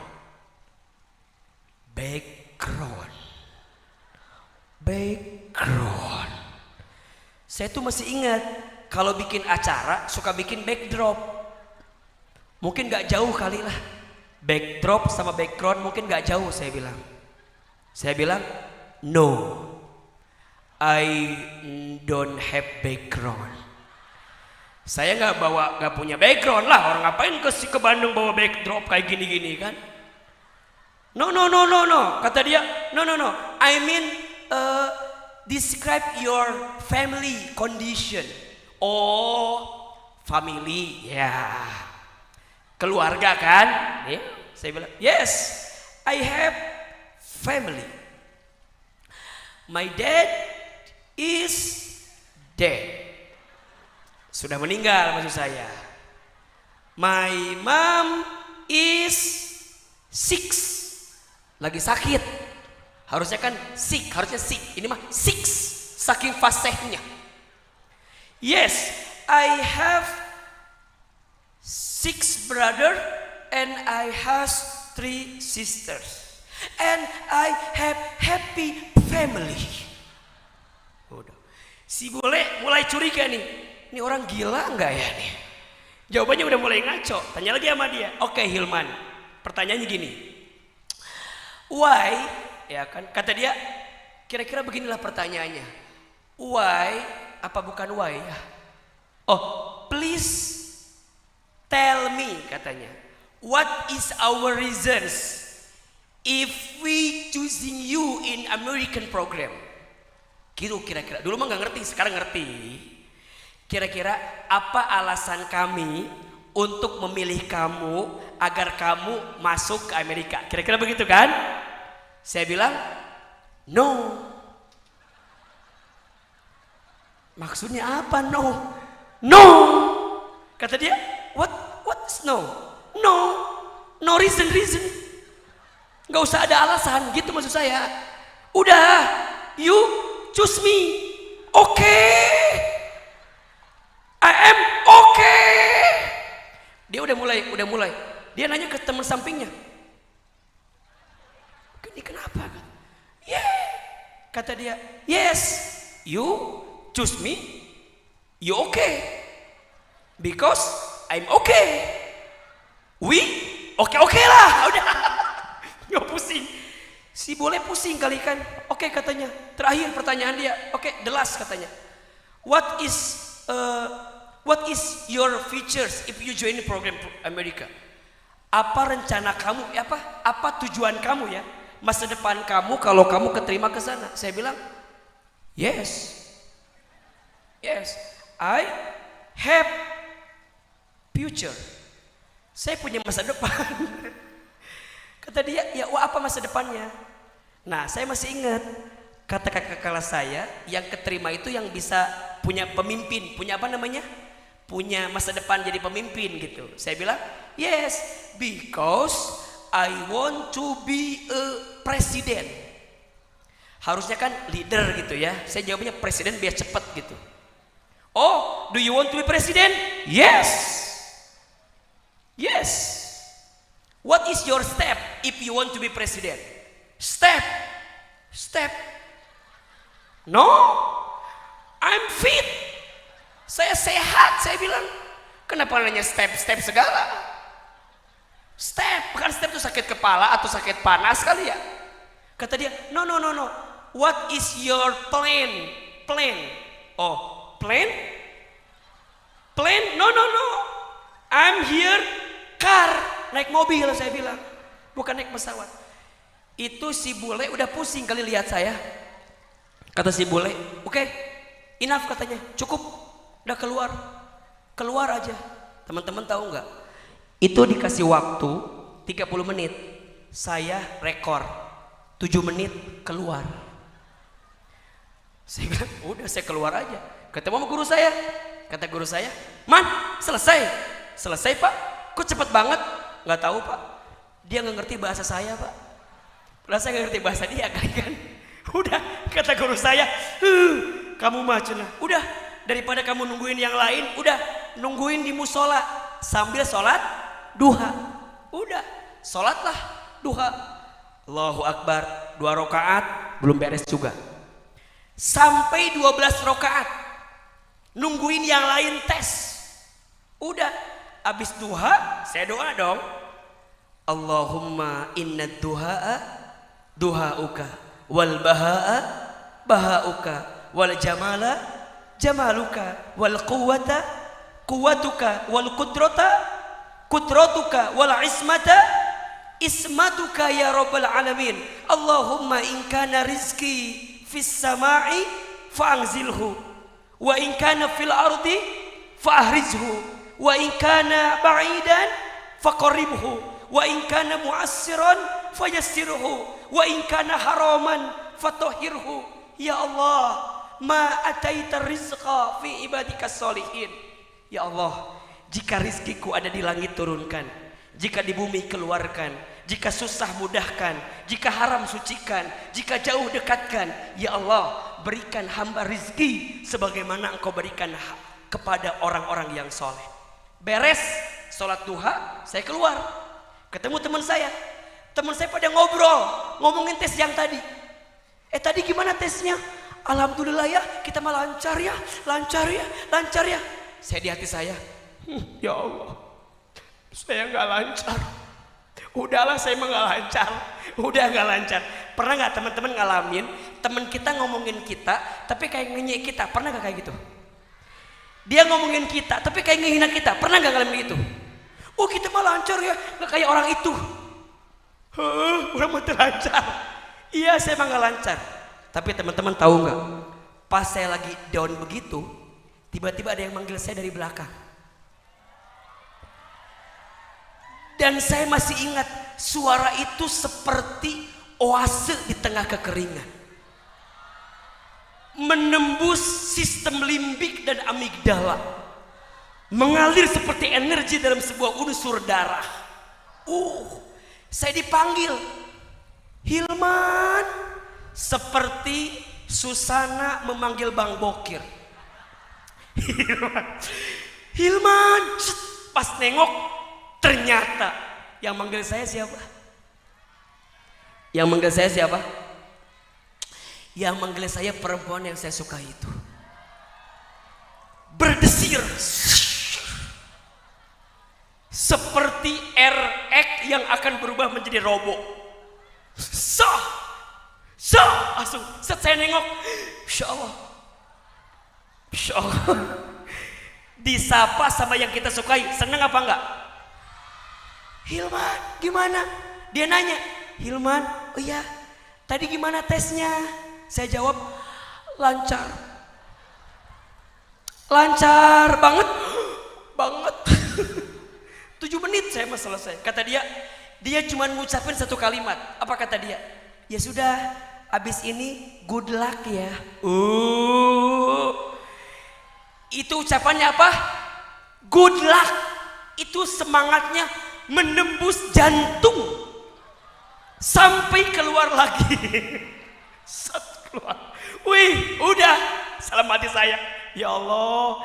Background. Saya tuh masih ingat kalau bikin acara suka bikin backdrop. Mungkin gak jauh kali lah. Backdrop sama background mungkin gak jauh saya bilang. Saya bilang no. I don't have background. Saya nggak punya background lah. Orang ngapain ke Bandung bawa backdrop kayak gini-gini kan? No. Kata dia, no. I mean, describe your family condition. Oh, family, ya. Keluarga kan? Ya. Saya bilang, yes, I have family. My dad is dead. Sudah meninggal maksud saya. My mom is sick. Lagi sakit. Harusnya kan sick, harusnya sick. Ini mah sick, saking fasihnya. Yes, I have 6 brother and I have 3 sisters. And I have happy family. Udah. Si bule mulai curiga nih. Ini orang gila enggak ya nih? Jawabannya udah mulai ngaco. Tanya lagi sama dia. Oke, Hilman. Pertanyaannya gini. Why? Ya kan? Kata dia, kira-kira beginilah pertanyaannya. Why? Apa bukan why? Oh, please tell me, katanya. What is our reasons if we choosing you in American program? Gitu kira-kira. Dulu mah nggak ngerti, sekarang ngerti. Kira-kira apa alasan kami untuk memilih kamu agar kamu masuk ke Amerika? Kira-kira begitu kan? Saya bilang, no. Maksudnya apa no? No. Kata dia, what's no? No reason. Gak usah ada alasan, gitu maksud saya. Udah, you choose me. Okay. I am okay. Dia udah mulai. Dia nanya ke teman sampingnya. Ini kenapa? Yeah. Kata dia, yes, you choose me. You okay? Because I'm okay. We okay lah. Udah. Nggak pusing. Si boleh pusing kali kan? Oke katanya. Terakhir pertanyaan dia. Oke, the last katanya. What is your features if you join the program America? Apa rencana kamu? Apa tujuan kamu ya? Masa depan kamu kalau kamu keterima ke sana? Saya bilang, yes, I have future. Saya punya masa depan. Kata dia, ya apa masa depannya? Nah, saya masih ingat kata kakak kelas saya yang keterima itu yang bisa punya pemimpin, punya apa namanya? Punya masa depan jadi pemimpin gitu. Saya bilang, yes, because I want to be a president. Harusnya kan leader gitu ya. Saya jawabnya presiden biar cepat gitu. Oh, do you want to be president? Yes. What is your step if you want to be president? Step. No, I'm fit. Saya sehat, saya bilang. Kenapa nanya step segala? Step, bukan step itu sakit kepala atau sakit panas kali ya. Kata dia, no. What is your plan? Oh, plan? No. I'm here, car, naik mobil saya bilang. Bukan naik pesawat. Itu si bule udah pusing kali lihat saya. Kata si bule, oke, enough katanya, cukup, udah keluar aja. Teman-teman tahu nggak? Itu dikasih waktu 30 menit, saya rekor 7 menit keluar. Saya bilang, udah saya keluar aja. Ketemu sama guru saya, kata guru saya, man, selesai pak, kok cepet banget? Nggak tahu pak, dia nggak ngerti bahasa saya pak. Lah saya nggak ngerti bahasa dia kan. Udah, kata guru saya, kamu mah cenah. Udah, daripada kamu nungguin yang lain, udah nungguin di musola sambil sholat duha. Udah, sholatlah duha. Allahu Akbar, 2 rakaat belum beres juga. Sampai 12 rakaat nungguin yang lain tes. Udah, habis duha saya doa dong. Allahumma inna duhauka wal bahauka wal jamala jamaluka, wal quwwata quwwatuka, wal qudrata qudratuka, wal ismata ismatuka ya rabbal alamin. Allahumma in kana rizki fis sama'i fa'anzilhu, wa in kana fil ardi fa'ahrizhu, wa in kana ba'idan faqarribhu, wa in kana mu'assiran fayassirhu, wa in kana haraman fatahhirhu. Ya Allah, ma ataita rizqa fi ibadika sholihin. Ya Allah, jika rizkiku ada di langit turunkan, jika di bumi keluarkan, jika susah mudahkan, jika haram sucikan, jika jauh dekatkan. Ya Allah, berikan hamba rizki sebagaimana Engkau berikan kepada orang-orang yang soleh. Beres sholat duha, saya keluar ketemu teman saya. Teman saya pada ngobrol, ngomongin tes yang tadi. Tadi gimana tesnya? Alhamdulillah ya, kita mah lancar ya, lancar ya, lancar ya. Saya di hati saya, ya Allah, saya nggak lancar. Udahlah, saya mah nggak lancar. Udah nggak lancar. Pernah nggak teman-teman ngalamin teman kita ngomongin kita, tapi kayak ngenyek kita? Pernah nggak kayak gitu? Dia ngomongin kita, tapi kayak ngehina kita. Pernah nggak ngalamin gitu? Oh, kita mah lancar ya, nggak kayak orang itu. Udah mau lancar. Iya, saya mah nggak lancar. Tapi teman-teman tahu nggak? Pas saya lagi down begitu, tiba-tiba ada yang manggil saya dari belakang. Dan saya masih ingat suara itu seperti oase di tengah kekeringan, menembus sistem limbik dan amigdala, mengalir seperti energi dalam sebuah unsur darah. Saya dipanggil Hilman, seperti Susana memanggil Bang Bokir. Hilman. Pas nengok, ternyata yang manggil saya siapa? Yang manggil saya siapa? Yang manggil saya perempuan yang saya suka itu. Berdesir seperti RX yang akan berubah menjadi robot. Langsung set saya nengok, Insya Allah, Insya Allah. Disapa sama yang kita sukai, seneng apa enggak? Hilman, gimana? Dia nanya, Hilman, oh iya, tadi gimana tesnya? Saya jawab, lancar. Lancar banget, banget. 7 menit saya mah selesai. Kata dia cuma ngucapin satu kalimat. Apa kata dia? Ya sudah, abis ini good luck ya. Itu ucapannya apa? Good luck. Itu semangatnya menembus jantung sampai keluar lagi. Set keluar. Wih, udah salam hati saya. Ya Allah,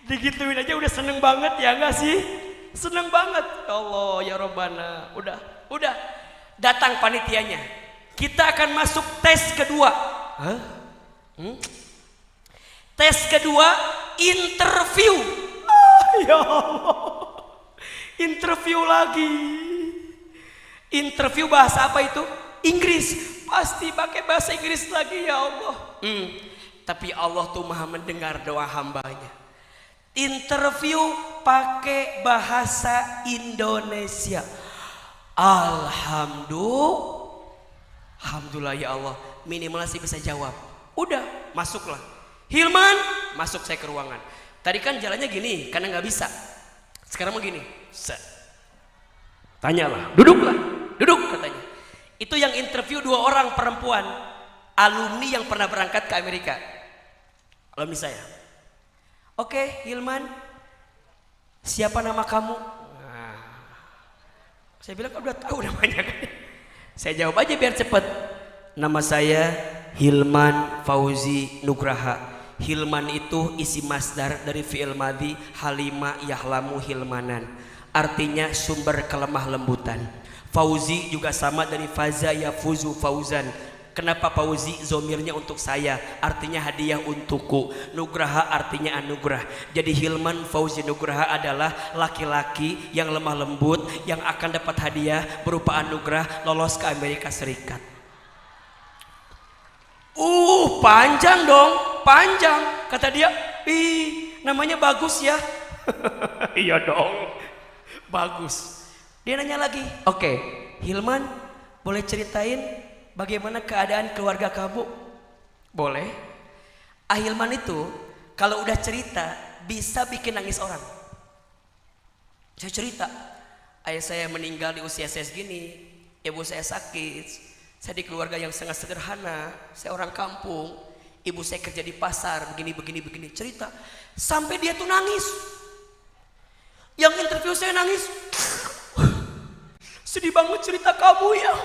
digituin aja udah seneng banget ya enggak sih? Seneng banget. Ya Allah, ya Robbana. Udah. Datang panitianya. Kita akan masuk tes kedua. Tes kedua, interview. Ya Allah. Interview lagi. Interview bahasa apa itu? Inggris. Pasti pakai bahasa Inggris lagi, ya Allah. Tapi Allah tuh maha mendengar doa hambanya. Interview pakai bahasa Indonesia. Alhamdulillah ya Allah, minimal sih bisa jawab. Udah, masuklah. Hilman, masuk saya ke ruangan. Tadi kan jalannya gini, karena nggak bisa. Sekarang mau gini. Tanyalah, duduk katanya. Itu yang interview 2 orang perempuan, alumni yang pernah berangkat ke Amerika. Alumni saya. Oke, Hilman, siapa nama kamu? Saya bilang, udah tahu namanya. Saya jawab aja biar cepet. Nama saya Hilman Fauzi Nugraha. Hilman itu isi masdar dari fi'il madhi halima yahlamu hilmanan, artinya sumber kelemah lembutan. Fauzi juga sama dari faza yafuzu fauzan. Kenapa Fauzi zomirnya untuk saya, artinya hadiah untukku. Nugraha artinya anugerah. Jadi Hilman Fauzi Nugraha adalah laki-laki yang lemah lembut yang akan dapat hadiah berupa anugerah lolos ke Amerika Serikat. Panjang dong. panjang. Kata dia, ih namanya bagus ya. Iya dong, bagus. Dia nanya lagi, oke, Hilman boleh ceritain bagaimana keadaan keluarga kamu? Boleh. Hilman itu kalau udah cerita bisa bikin nangis orang. Saya cerita, ayah saya meninggal di usia saya segini, ibu saya sakit, saya di keluarga yang sangat sederhana, saya orang kampung, ibu saya kerja di pasar, begini, cerita. Sampai dia tuh nangis. Yang interview saya nangis. Sedih banget cerita kamu ya.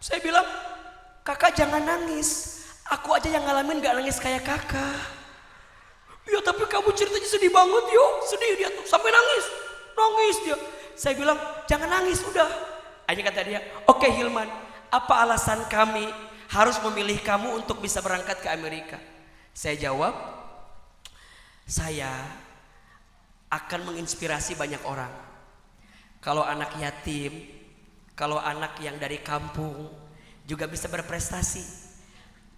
Saya bilang, kakak jangan nangis. Aku aja yang ngalamin gak nangis kayak kakak. Ya tapi kamu ceritanya sedih banget yo. Sedih dia tuh, sampai nangis. Nangis dia. Saya bilang, jangan nangis udah. Akhirnya kata dia, oke Hilman, apa alasan kami harus memilih kamu untuk bisa berangkat ke Amerika? Saya jawab, saya akan menginspirasi banyak orang. Kalau anak yatim, kalau anak yang dari kampung juga bisa berprestasi.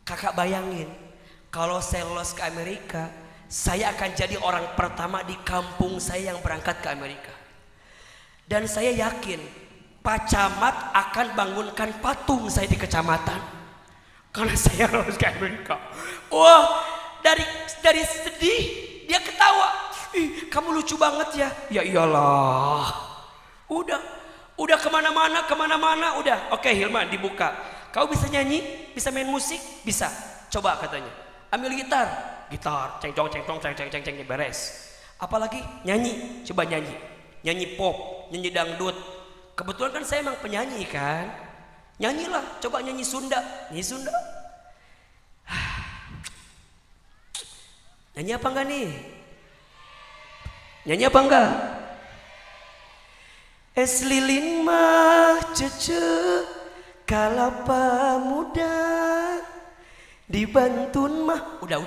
Kakak bayangin, kalau saya lolos ke Amerika, saya akan jadi orang pertama di kampung saya yang berangkat ke Amerika. Dan saya yakin Pak Camat akan bangunkan patung saya di kecamatan karena saya lolos ke Amerika. Wah, dari sedih dia ketawa. Ih, kamu lucu banget ya. Ya iyalah. Udah kemana-mana udah. Oke Hilman, dibuka. Kau bisa nyanyi, bisa main musik, bisa. Coba katanya. Ambil gitar, ceng beres. Apalagi nyanyi, coba nyanyi. Nyanyi pop, nyanyi dangdut. Kebetulan kan saya emang penyanyi kan. Nyanyilah, coba nyanyi Sunda. Nyanyi Sunda. Nyanyi apa enggak nih? Nyanyi apa enggak? Es lilin mah cece kalapa muda dibantun mah. Udah.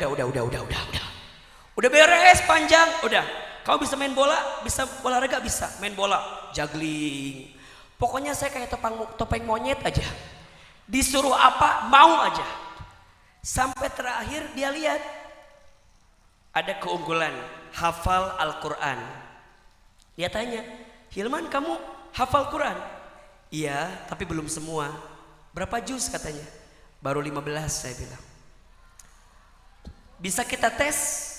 Udah beres panjang, udah. Kamu bisa main bola, bisa olahraga, bisa main bola, juggling. Pokoknya saya kayak topeng monyet aja. Disuruh apa, mau aja. Sampai terakhir dia lihat ada keunggulan hafal Al-Quran. Dia tanya, Hilman kamu hafal Quran? Iya, tapi belum semua. Berapa juz katanya? Baru 15 saya bilang. Bisa kita tes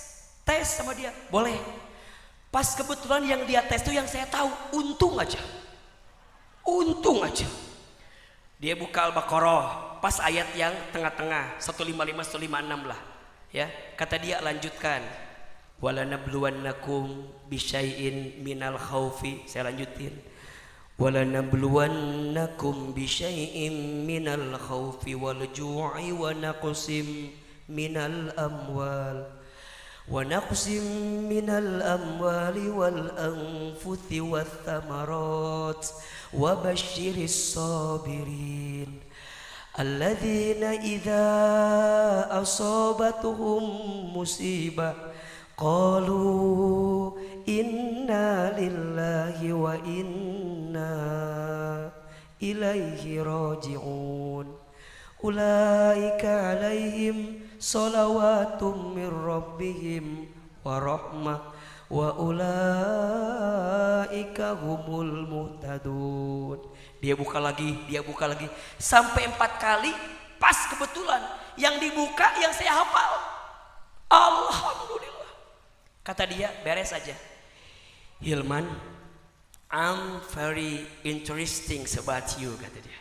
sama dia? Boleh. Pas kebetulan yang dia tes itu yang saya tahu. Untung aja. Dia buka Al-Baqarah pas ayat yang tengah-tengah 155 156 lah. Ya, kata dia lanjutkan. Walanabluwannakum bisyai'in minal khaufi. Saya lanjutin. Walanabluwannakum bisyai'in minal khaufi wal ju'i wa naqsim minal amwal wal anfuthi wath thamarat wa basyiris sabirin alladzina idza asabatuhum musibah qalu inna lillahi wa inna ilaihi raji'un ulaika alaihim salawatum min rabbihim wa rahmah wa ulaika humul muhtadun. Dia buka lagi sampai 4 kali. Pas kebetulan yang dibuka yang saya hafal. Alhamdulillah. Kata dia, beres aja. Hilman, I'm very interesting about you, kata dia.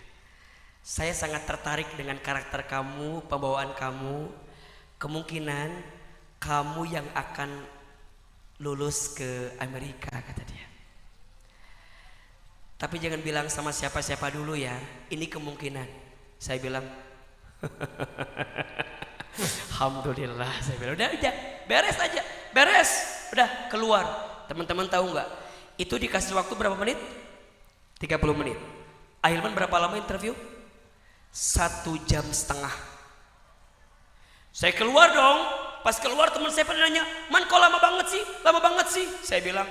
Saya sangat tertarik dengan karakter kamu, pembawaan kamu. Kemungkinan kamu yang akan lulus ke Amerika, kata dia. Tapi jangan bilang sama siapa-siapa dulu ya. Ini kemungkinan. Saya bilang, alhamdulillah. Saya bilang, udah, beres aja. Beres, udah keluar. Teman-teman tahu nggak? Itu dikasih waktu berapa menit? 30 menit. Hilman berapa lama interview? 1,5 jam. Saya keluar dong. Pas keluar teman saya pada nanya, Man kok lama banget sih? Saya bilang,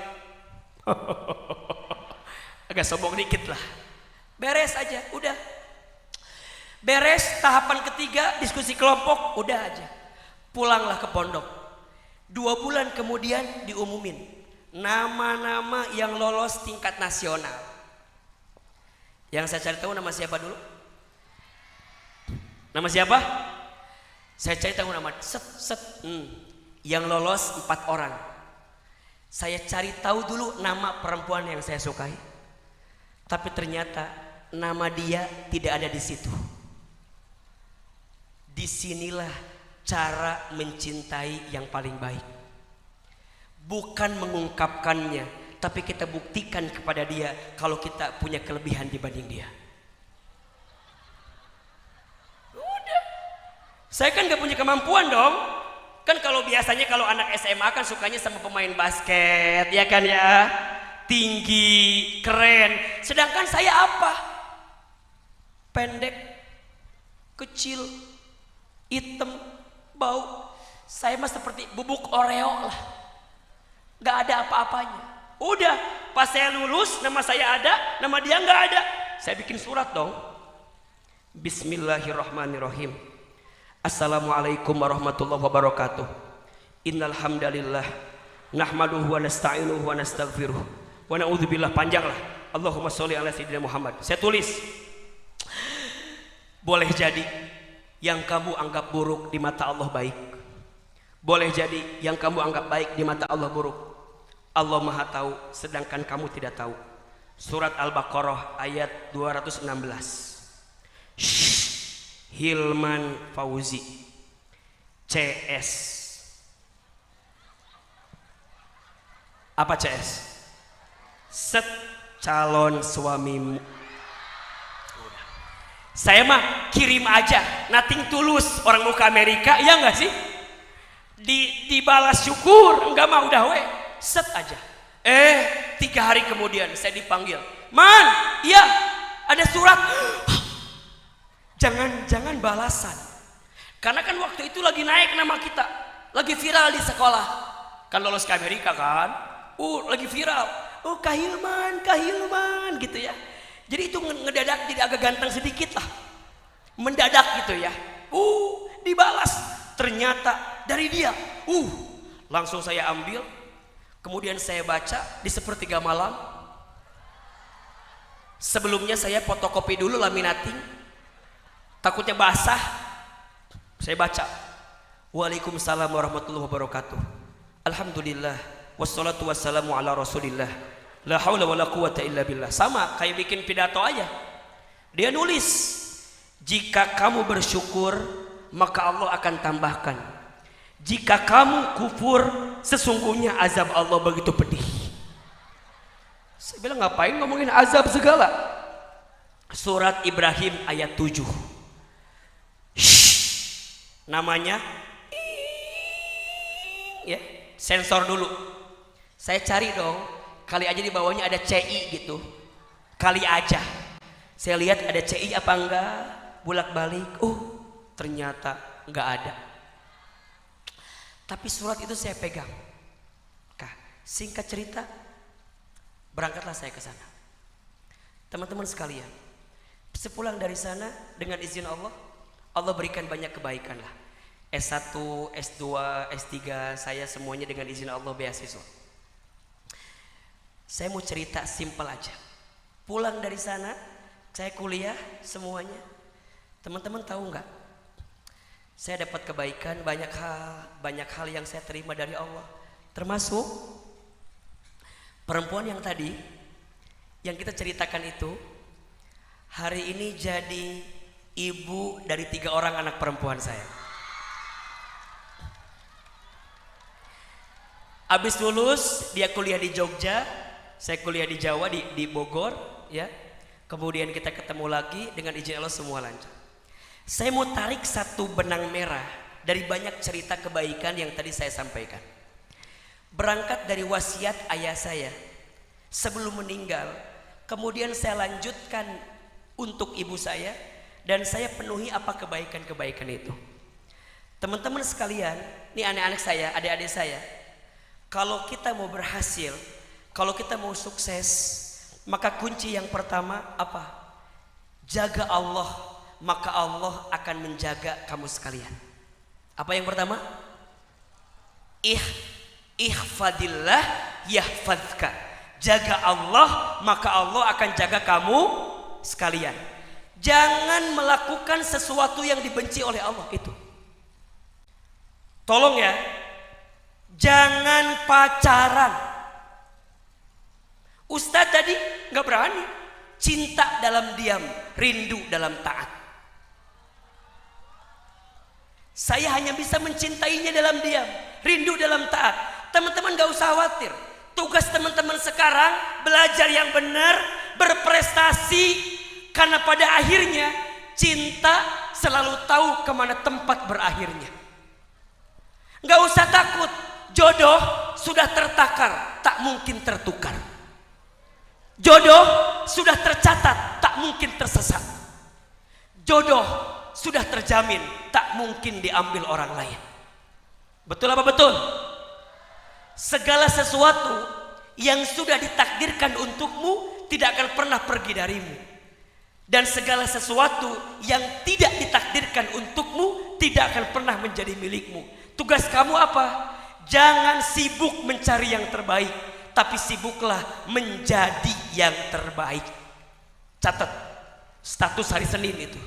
agak sombong dikit lah. Beres aja, udah. Beres tahapan ketiga diskusi kelompok, udah aja. Pulanglah ke pondok. 2 bulan kemudian diumumin nama-nama yang lolos tingkat nasional. Yang saya cari tahu nama siapa dulu? Nama siapa? Saya cari tahu nama. Yang lolos 4 orang. Saya cari tahu dulu nama perempuan yang saya sukai. Tapi ternyata nama dia tidak ada di situ. Disinilah cara mencintai yang paling baik. Bukan mengungkapkannya, tapi kita buktikan kepada dia kalau kita punya kelebihan dibanding dia. Udah. Saya kan gak punya kemampuan dong. Kan kalau biasanya kalau anak SMA kan sukanya sama pemain basket, ya kan ya. Tinggi, keren. Sedangkan saya apa? Pendek, kecil, hitam, bau. Saya mah seperti bubuk Oreo lah. Gak ada apa-apanya. Udah, pas saya lulus nama saya ada, nama dia gak ada. Saya bikin surat dong. Bismillahirrahmanirrahim. Assalamualaikum warahmatullahi wabarakatuh. Innal hamdalillah nahmaduhu wa nasta'inuhu wa nastaghfiruh wa na'udzubillah. Panjang lah. Allahumma sholli ala sayyidina Muhammad. Saya tulis. Boleh jadi yang kamu anggap buruk di mata Allah baik. Boleh jadi yang kamu anggap baik di mata Allah buruk. Allah Maha tahu sedangkan kamu tidak tahu. Surat Al-Baqarah ayat 216. Hilman Fauzi CS. Apa CS? Set calon suamimu. Saya mah kirim aja, nothing tulus. Orang mau ke Amerika, ya enggak sih? Dibalas syukur, enggak mah udah we. Set aja. 3 hari kemudian saya dipanggil. Man, iya ada surat. Jangan balasan. Karena kan waktu itu lagi naik nama kita, lagi viral di sekolah. Kan lolos ke Amerika kan? Lagi viral. Kahilman gitu ya. Jadi itu ngedadak jadi agak ganteng sedikit lah. Mendadak gitu ya. Dibalas. Ternyata dari dia. Langsung saya ambil. Kemudian saya baca di sepertiga malam. Sebelumnya saya fotokopi dulu laminating. Takutnya basah. Saya baca. Waalaikumsalam warahmatullahi wabarakatuh. Alhamdulillah. Wassalatu wassalamu ala rasulillah. La haula wa la quwata illa billah. Sama kayak bikin pidato aja. Dia nulis, jika kamu bersyukur maka Allah akan tambahkan. Jika kamu kufur sesungguhnya azab Allah begitu pedih. Saya bilang ngapain ngomongin azab segala. Surat Ibrahim ayat 7. Namanya ya, sensor dulu. Saya cari dong. Kali aja di bawahnya ada CI gitu. Kali aja. Saya lihat ada CI apa enggak. Bolak-balik. Ternyata enggak ada. Tapi surat itu saya pegang. Singkat cerita, berangkatlah saya ke sana. Teman-teman sekalian, sepulang dari sana dengan izin Allah, Allah berikan banyak kebaikan lah. S1, S2, S3 saya semuanya dengan izin Allah beasiswa. Saya mau cerita simpel aja. Pulang dari sana, saya kuliah semuanya. Teman-teman tahu nggak? Saya dapat kebaikan banyak hal yang saya terima dari Allah. Termasuk perempuan yang tadi, yang kita ceritakan itu, hari ini jadi ibu dari 3 orang anak perempuan saya. Habis lulus dia kuliah di Jogja, saya kuliah di Jawa di Bogor, ya. Kemudian kita ketemu lagi, dengan izin Allah semua lancar. Saya mau tarik satu benang merah dari banyak cerita kebaikan yang tadi saya sampaikan. Berangkat dari wasiat ayah saya sebelum meninggal, kemudian saya lanjutkan untuk ibu saya, dan saya penuhi apa kebaikan-kebaikan itu. Teman-teman sekalian, ini anak-anak saya, adik-adik saya, kalau kita mau berhasil, kalau kita mau sukses, maka kunci yang pertama apa? Jaga Allah, maka Allah akan menjaga kamu sekalian. Apa yang pertama? Ihfadillah yahfadzka. Jaga Allah, maka Allah akan jaga kamu sekalian. Jangan melakukan sesuatu yang dibenci oleh Allah. Itu. Tolong ya. Jangan pacaran. Ustadz tadi nggak berani. Cinta dalam diam, rindu dalam taat. Saya hanya bisa mencintainya dalam diam, rindu dalam taat. Teman-teman gak usah khawatir. Tugas teman-teman sekarang belajar yang benar, berprestasi, karena pada akhirnya cinta selalu tahu kemana tempat berakhirnya. Gak usah takut, jodoh sudah tertakar, tak mungkin tertukar. Jodoh sudah tercatat, tak mungkin tersesat. Jodoh sudah terjamin, tak mungkin diambil orang lain. Betul apa betul? Segala sesuatu yang sudah ditakdirkan untukmu tidak akan pernah pergi darimu. Dan segala sesuatu yang tidak ditakdirkan untukmu tidak akan pernah menjadi milikmu. Tugas kamu apa? Jangan sibuk mencari yang terbaik, tapi sibuklah menjadi yang terbaik. Catat status hari Senin itu.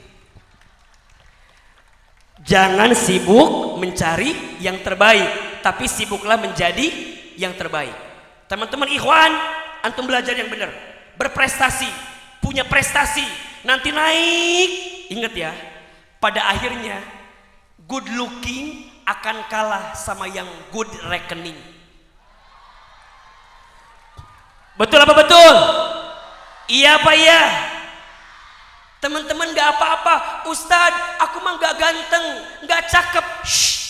Jangan sibuk mencari yang terbaik, tapi sibuklah menjadi yang terbaik. Teman-teman ikhwan, antum belajar yang benar, berprestasi, punya prestasi, nanti naik. Ingat ya, pada akhirnya good looking akan kalah sama yang good reckoning. Betul apa betul? Iya apa iya? Teman-teman gak apa-apa, Ustadz aku mah gak ganteng, gak cakep. Shh.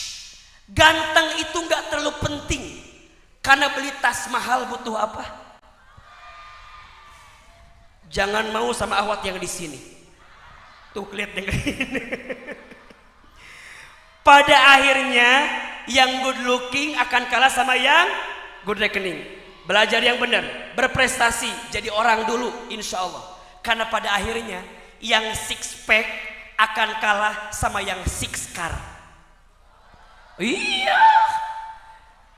Ganteng itu gak terlalu penting. Karena beli tas mahal butuh apa? Jangan mau sama ahwat yang di sini. Tuh lihat dengerin. Pada akhirnya yang good looking akan kalah sama yang good reckoning. Belajar yang benar, berprestasi, jadi orang dulu insya Allah. Karena pada akhirnya yang six pack akan kalah sama yang six car. Iya.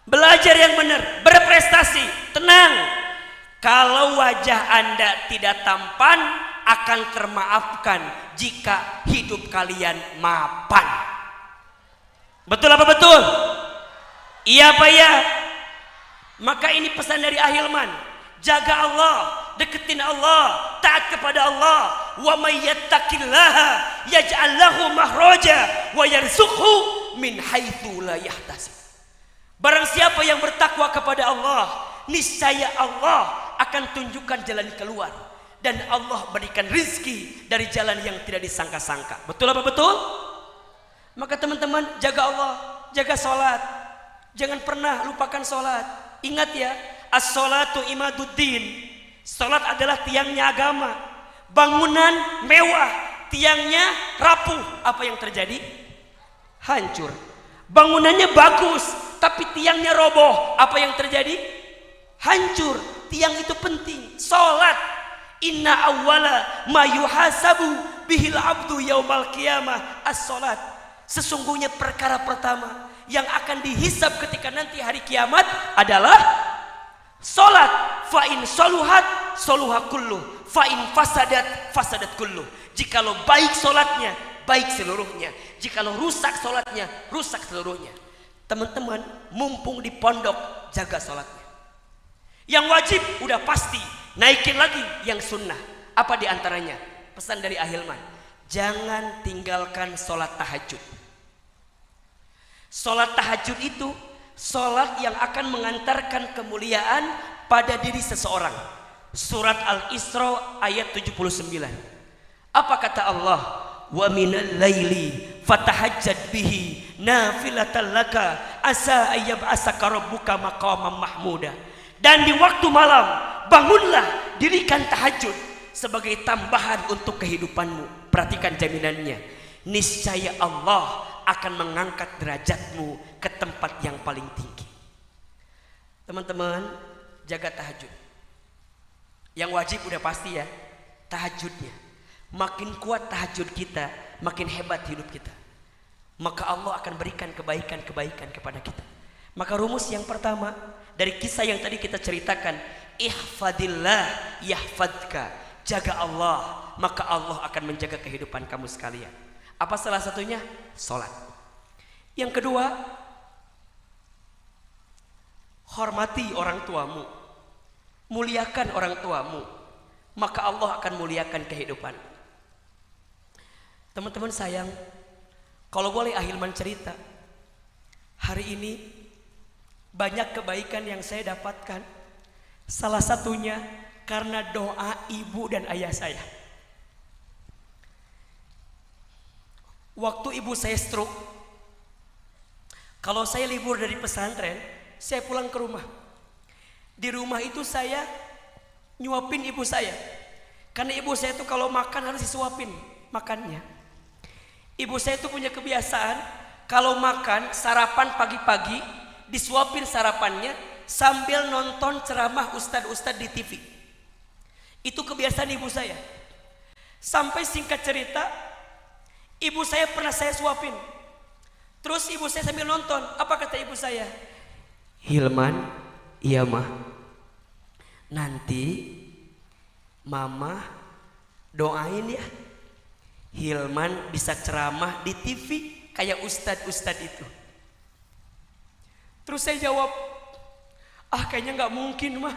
Belajar yang benar, berprestasi, tenang. Kalau wajah Anda tidak tampan akan termaafkan jika hidup kalian mapan. Betul apa betul? Iya apa ya? Maka ini pesan dari Ahilman. Jaga Allah, deketin Allah, taat kepada Allah. Wa may yattaqillaha yaj'al lahu makhraja wa yarzuqhu min haitsu la yahtasib. Barang siapa yang bertakwa kepada Allah, niscaya Allah akan tunjukkan jalan keluar dan Allah berikan rizki dari jalan yang tidak disangka-sangka. Betul apa betul? Maka teman-teman jaga Allah, jaga sholat. Jangan pernah lupakan sholat. Ingat ya, as-sholatu imaduddin. Sholat adalah tiangnya agama. Bangunan mewah, tiangnya rapuh. Apa yang terjadi? Hancur. Bangunannya bagus, tapi tiangnya roboh. Apa yang terjadi? Hancur. Tiang itu penting. Sholat. Inna awwala ma yuhasabu bihil abdu yaumal qiyamah as-sholat. Sesungguhnya perkara pertama yang akan dihisab ketika nanti hari kiamat adalah sholat. Fa in soluhat soluha kullu, fa in fasadat fasadat kullu. Jikalau baik sholatnya, baik seluruhnya. Jikalau rusak sholatnya, rusak seluruhnya. Teman-teman, mumpung di pondok, jaga sholatnya. Yang wajib udah pasti, naikin lagi yang sunnah. Apa diantaranya? Pesan dari Ahilman, jangan tinggalkan sholat tahajud. Sholat tahajud itu sholat yang akan mengantarkan kemuliaan pada diri seseorang. Surat Al-Isra ayat 79. Apa kata Allah? Wa minal laili fatahajjad bihi nafilatan laka asa ayyab'asaka rabbuka maqaman mahmuda. Dan di waktu malam bangunlah, dirikan tahajud sebagai tambahan untuk kehidupanmu. Perhatikan jaminannya, niscaya Allah akan mengangkat derajatmu ke tempat yang paling tinggi. Teman-teman, jaga tahajud. Yang wajib udah pasti ya, tahajudnya. Makin kuat tahajud kita, makin hebat hidup kita. maka Allah akan berikan kebaikan-kebaikan kepada kita. Maka rumus yang pertama dari kisah yang tadi kita ceritakan, ihfadillah yahfadka, jaga Allah maka Allah akan menjaga kehidupan kamu sekalian. Apa salah satunya? Salat. Yang kedua, hormati orang tuamu, muliakan orang tuamu, maka Allah akan muliakan kehidupan. Teman-teman sayang, kalau boleh Ahilman cerita, hari ini banyak kebaikan yang saya dapatkan. Salah satunya karena doa ibu dan ayah saya. Waktu ibu saya stroke, kalau saya libur dari pesantren, saya pulang ke rumah. Di rumah itu saya nyuapin ibu saya. Karena ibu saya itu kalau makan harus disuapin makannya. Ibu saya itu punya kebiasaan kalau makan sarapan pagi-pagi disuapin sarapannya sambil nonton ceramah ustadz-ustadz di TV. Itu kebiasaan ibu saya. Sampai singkat cerita, ibu saya pernah saya suapin. Terus ibu saya sambil nonton, apa kata ibu saya? Hilman, iya mah, nanti mama doain ya, Hilman bisa ceramah di TV kayak ustadz-ustadz itu. Terus saya jawab, kayaknya nggak mungkin mah,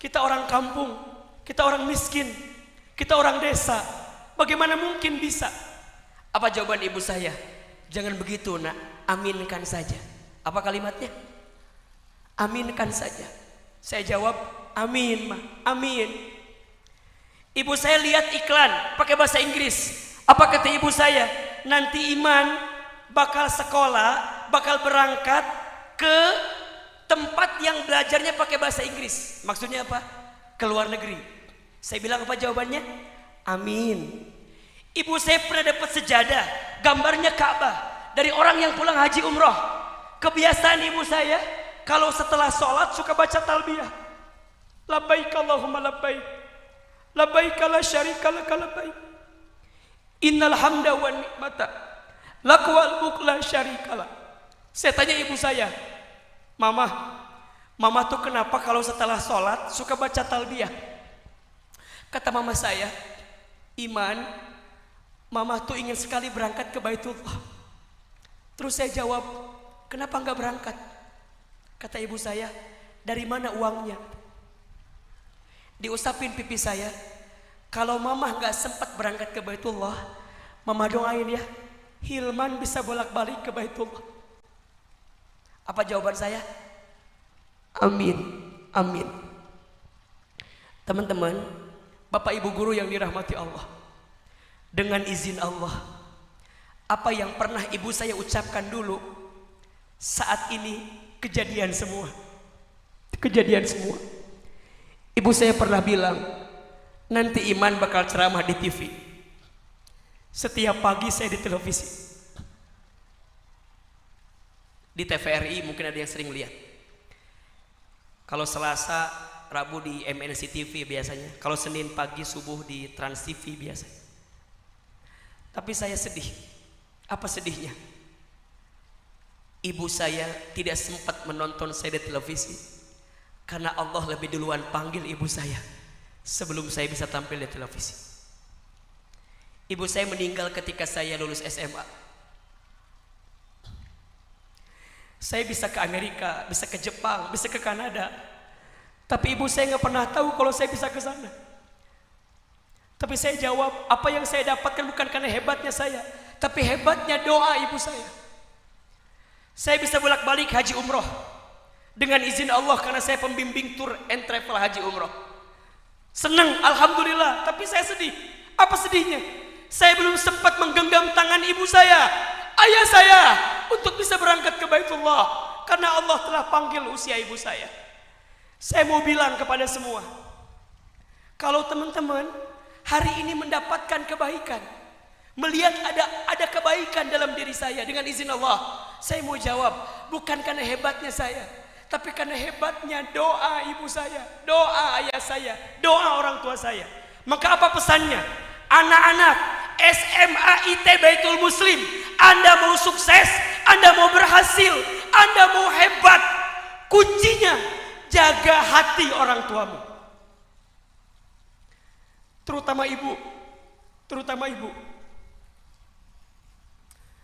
kita orang kampung, kita orang miskin, kita orang desa, bagaimana mungkin bisa? Apa jawaban ibu saya? Jangan begitu nak, aminkan saja. Apa kalimatnya? Aminkan saja. Saya jawab, amin mah, amin. Ibu saya lihat iklan pakai bahasa Inggris. Apa kata ibu saya? Nanti Iman bakal sekolah, bakal berangkat ke tempat yang belajarnya pakai bahasa Inggris. Maksudnya apa? Ke luar negeri. Saya bilang apa jawabannya? Amin. Ibu saya pernah dapat sejadah, gambarnya Ka'bah, dari orang yang pulang haji umroh. Kebiasaan ibu saya, kalau setelah sholat suka baca talbiyah. Labbaik Allahumma labbaik, labbaik la syarika laka labbaik, innal hamda wa ni'mata laka wal mulku la syarika lak. Saya tanya ibu saya, Mama tuh kenapa kalau setelah sholat suka baca talbiyah? Kata mama saya, Iman, Mama tuh ingin sekali berangkat ke Baitullah. Terus saya jawab, kenapa nggak berangkat? Kata ibu saya, dari mana uangnya? Diusapin pipi saya, kalau Mama nggak sempat berangkat ke Baitullah, Mama doain ya, Hilman bisa bolak-balik ke Baitullah. Apa jawaban saya? Amin, amin. Teman-teman, Bapak Ibu guru yang dirahmati Allah, dengan izin Allah, apa yang pernah ibu saya ucapkan dulu, saat ini kejadian semua. Kejadian semua. Ibu saya pernah bilang, nanti Iman bakal ceramah di TV. Setiap pagi saya di televisi, di TVRI, mungkin ada yang sering lihat. Kalau Selasa, Rabu di MNC TV biasanya. Kalau Senin pagi subuh di Trans TV biasanya. Tapi saya sedih. Apa sedihnya? Ibu saya tidak sempat menonton saya di televisi karena Allah lebih duluan panggil ibu saya sebelum saya bisa tampil di televisi. Ibu saya meninggal ketika saya lulus SMA. Saya bisa ke Amerika, bisa ke Jepang, bisa ke Kanada. Tapi ibu saya nggak pernah tahu kalau saya bisa ke sana. Tapi saya jawab, apa yang saya dapatkan bukan karena hebatnya saya, tapi hebatnya doa ibu saya. Saya bisa bolak-balik haji umroh dengan izin Allah karena saya pembimbing tour and travel haji umroh. Senang, alhamdulillah. Tapi saya sedih. Apa sedihnya? Saya belum sempat menggenggam tangan ibu saya, ayah saya, untuk bisa berangkat ke Baitullah karena Allah telah panggil usia ibu saya. Saya mau bilang kepada semua, kalau teman-teman hari ini mendapatkan kebaikan, melihat ada kebaikan dalam diri saya dengan izin Allah, saya mau jawab, bukan karena hebatnya saya, tapi karena hebatnya doa ibu saya, doa ayah saya, doa orang tua saya. Maka apa pesannya? Anak-anak, SMA IT Baitul Muslim. Anda mau sukses, Anda mau berhasil, Anda mau hebat, kuncinya jaga hati orang tuamu. Terutama ibu.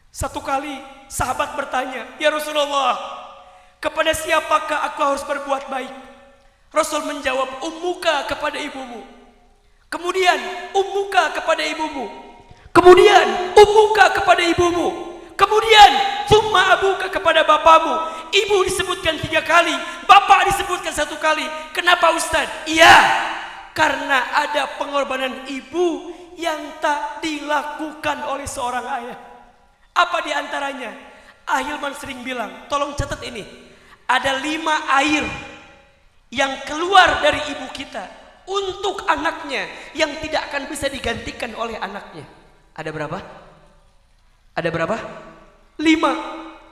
Satu kali sahabat bertanya, "Ya Rasulullah, kepada siapakah aku harus berbuat baik?" Rasul menjawab, "Ummuka, kepada ibumu. Kemudian ummuka, kepada ibumu. Kemudian ummuka, kepada ibumu. Kemudian summa abuka, kepada bapamu." Ibu disebutkan 3 kali, bapak disebutkan 1 kali. Kenapa Ustaz? Iya, karena ada pengorbanan ibu yang tak dilakukan oleh seorang ayah. Apa diantaranya? Ahilman sering bilang, tolong catat ini. Ada 5 air yang keluar dari ibu kita untuk anaknya yang tidak akan bisa digantikan oleh anaknya. Ada berapa? 5.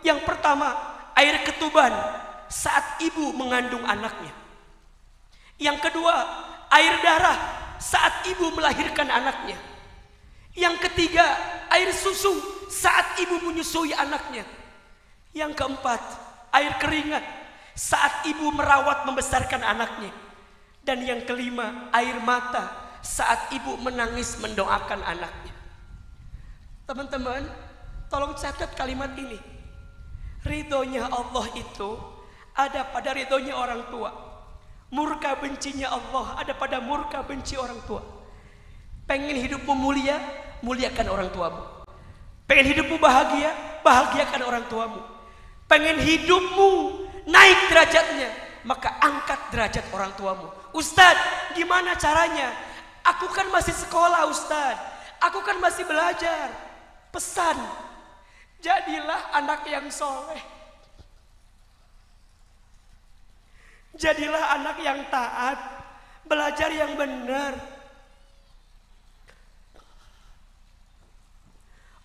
Yang pertama, air ketuban saat ibu mengandung anaknya. Yang kedua, air darah saat ibu melahirkan anaknya. Yang ketiga, air susu saat ibu menyusui anaknya. Yang keempat, air keringat saat ibu merawat membesarkan anaknya. Dan yang kelima, air mata saat ibu menangis mendoakan anaknya. Teman-teman, tolong catat kalimat ini. Ridhonya Allah itu ada pada ridhonya orang tua. Murka bencinya Allah ada pada murka benci orang tua. Pengen hidupmu mulia, muliakan orang tuamu. Pengen hidupmu bahagia, bahagiakan orang tuamu. Pengen hidupmu naik derajatnya, maka angkat derajat orang tuamu. Ustadz, gimana caranya? Aku kan masih sekolah, Ustadz. Aku kan masih belajar. Pesan, jadilah anak yang soleh. Jadilah anak yang taat, belajar yang benar.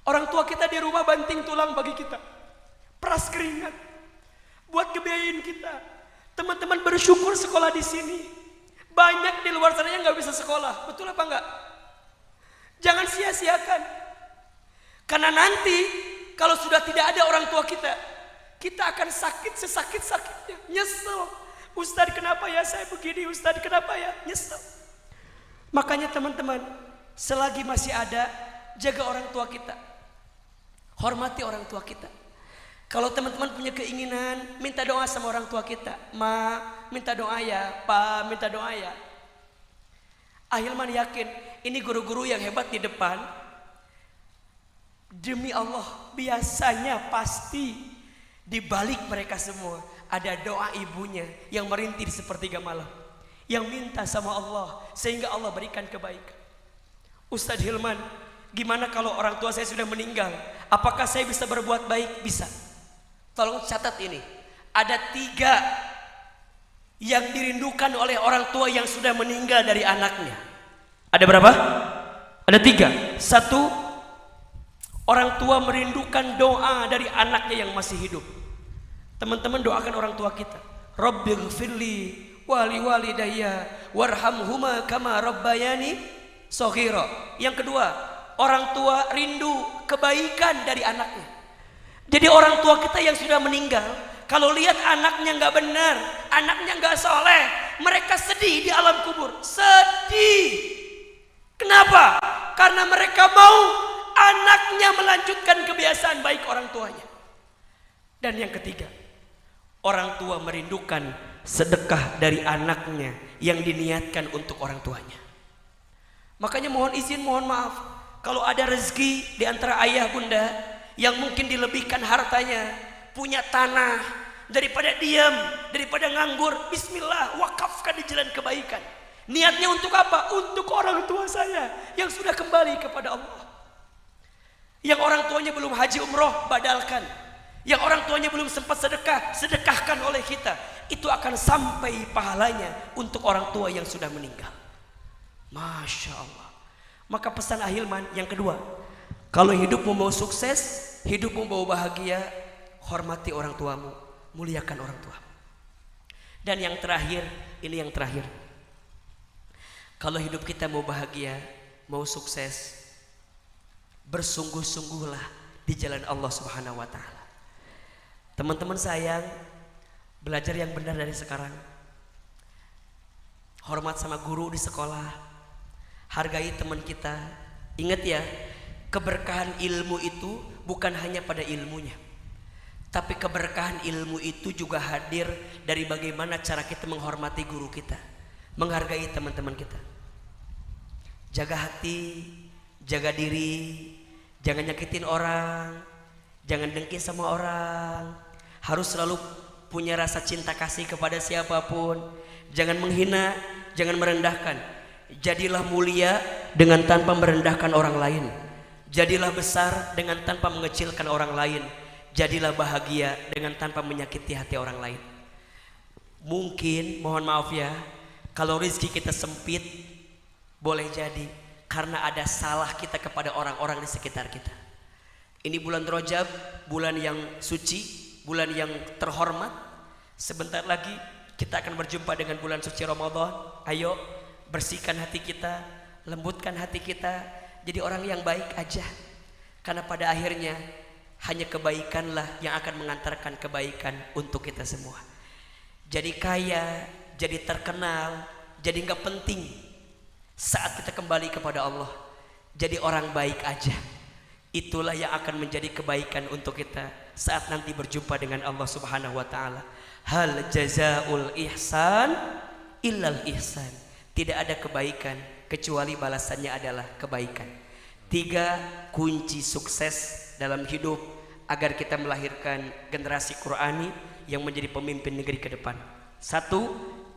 Orang tua kita di rumah banting tulang bagi kita, peras keringat buat ngebiayain kita. Teman-teman bersyukur sekolah di sini. Banyak di luar sana yang nggak bisa sekolah, betul apa enggak? Jangan sia-siakan, karena nanti kalau sudah tidak ada orang tua kita, kita akan sakit sesakit-sakitnya, nyesel. Ustadz, kenapa ya saya begini? Ustadz, kenapa ya? Nyesel. Makanya teman-teman, selagi masih ada, jaga orang tua kita, hormati orang tua kita. Kalau teman-teman punya keinginan, minta doa sama orang tua kita. Ma, minta doa ya. Pa, minta doa ya. Ahilman yakin, ini guru-guru yang hebat di depan. Demi Allah, biasanya pasti di balik mereka semua ada doa ibunya yang merintih di sepertiga malam, yang minta sama Allah sehingga Allah berikan kebaikan. Ustadz Hilman, gimana kalau orang tua saya sudah meninggal? Apakah saya bisa berbuat baik? Bisa. Tolong catat ini. Ada 3 yang dirindukan oleh orang tua yang sudah meninggal dari anaknya. Ada berapa? Ada 3. 1, orang tua merindukan doa dari anaknya yang masih hidup. Teman-teman doakan orang tua kita. Rabbighfirli wali walidayya warhamhuma kama rabbayani shaghira. Yang kedua, orang tua rindu kebaikan dari anaknya. Jadi orang tua kita yang sudah meninggal, kalau lihat anaknya nggak benar, anaknya nggak soleh, mereka sedih di alam kubur. Sedih. Kenapa? Karena mereka mau anaknya melanjutkan kebiasaan baik orang tuanya. Dan yang ketiga, orang tua merindukan sedekah dari anaknya yang diniatkan untuk orang tuanya. Makanya mohon izin, mohon maaf, kalau ada rezeki di antara ayah bunda yang mungkin dilebihkan hartanya, punya tanah, daripada diam, daripada nganggur, bismillah, wakafkan di jalan kebaikan. Niatnya untuk apa? Untuk orang tua saya yang sudah kembali kepada Allah. Yang orang tuanya belum haji umroh, badalkan. Yang orang tuanya belum sempat sedekah, sedekahkan oleh kita. Itu akan sampai pahalanya untuk orang tua yang sudah meninggal. Masya Allah. Maka pesan Ahilman yang kedua, kalau hidupmu mau sukses, hidupmu mau bahagia, hormati orang tuamu, muliakan orang tuamu. Dan yang terakhir, ini yang terakhir, kalau hidup kita mau bahagia, mau sukses, bersungguh-sungguhlah di jalan Allah Subhanahu wa taala. Teman-teman sayang, belajar yang benar dari sekarang. Hormat sama guru di sekolah. Hargai teman kita. Ingat ya, keberkahan ilmu itu bukan hanya pada ilmunya, tapi keberkahan ilmu itu juga hadir dari bagaimana cara kita menghormati guru kita, menghargai teman-teman kita. Jaga hati, jaga diri, jangan nyakitin orang, jangan dengki sama orang. Harus selalu punya rasa cinta kasih kepada siapapun. Jangan menghina, jangan merendahkan. Jadilah mulia dengan tanpa merendahkan orang lain. Jadilah besar dengan tanpa mengecilkan orang lain. Jadilah bahagia dengan tanpa menyakiti hati orang lain. Mungkin, mohon maaf ya, kalau rezeki kita sempit, boleh jadi karena ada salah kita kepada orang-orang di sekitar kita. Ini bulan Rajab, bulan yang suci, bulan yang terhormat. Sebentar lagi kita akan berjumpa dengan bulan suci Ramadan. Ayo bersihkan hati kita, lembutkan hati kita, jadi orang yang baik aja. Karena pada akhirnya hanya kebaikanlah yang akan mengantarkan kebaikan untuk kita semua. Jadi kaya, jadi terkenal, jadi nggak penting saat kita kembali kepada Allah. Jadi orang baik aja. Itulah yang akan menjadi kebaikan untuk kita saat nanti berjumpa dengan Allah Subhanahu wa taala. Hal jazaul ihsan illal ihsan. Tidak ada kebaikan kecuali balasannya adalah kebaikan. 3 kunci sukses dalam hidup agar kita melahirkan generasi Qurani yang menjadi pemimpin negeri ke depan. 1,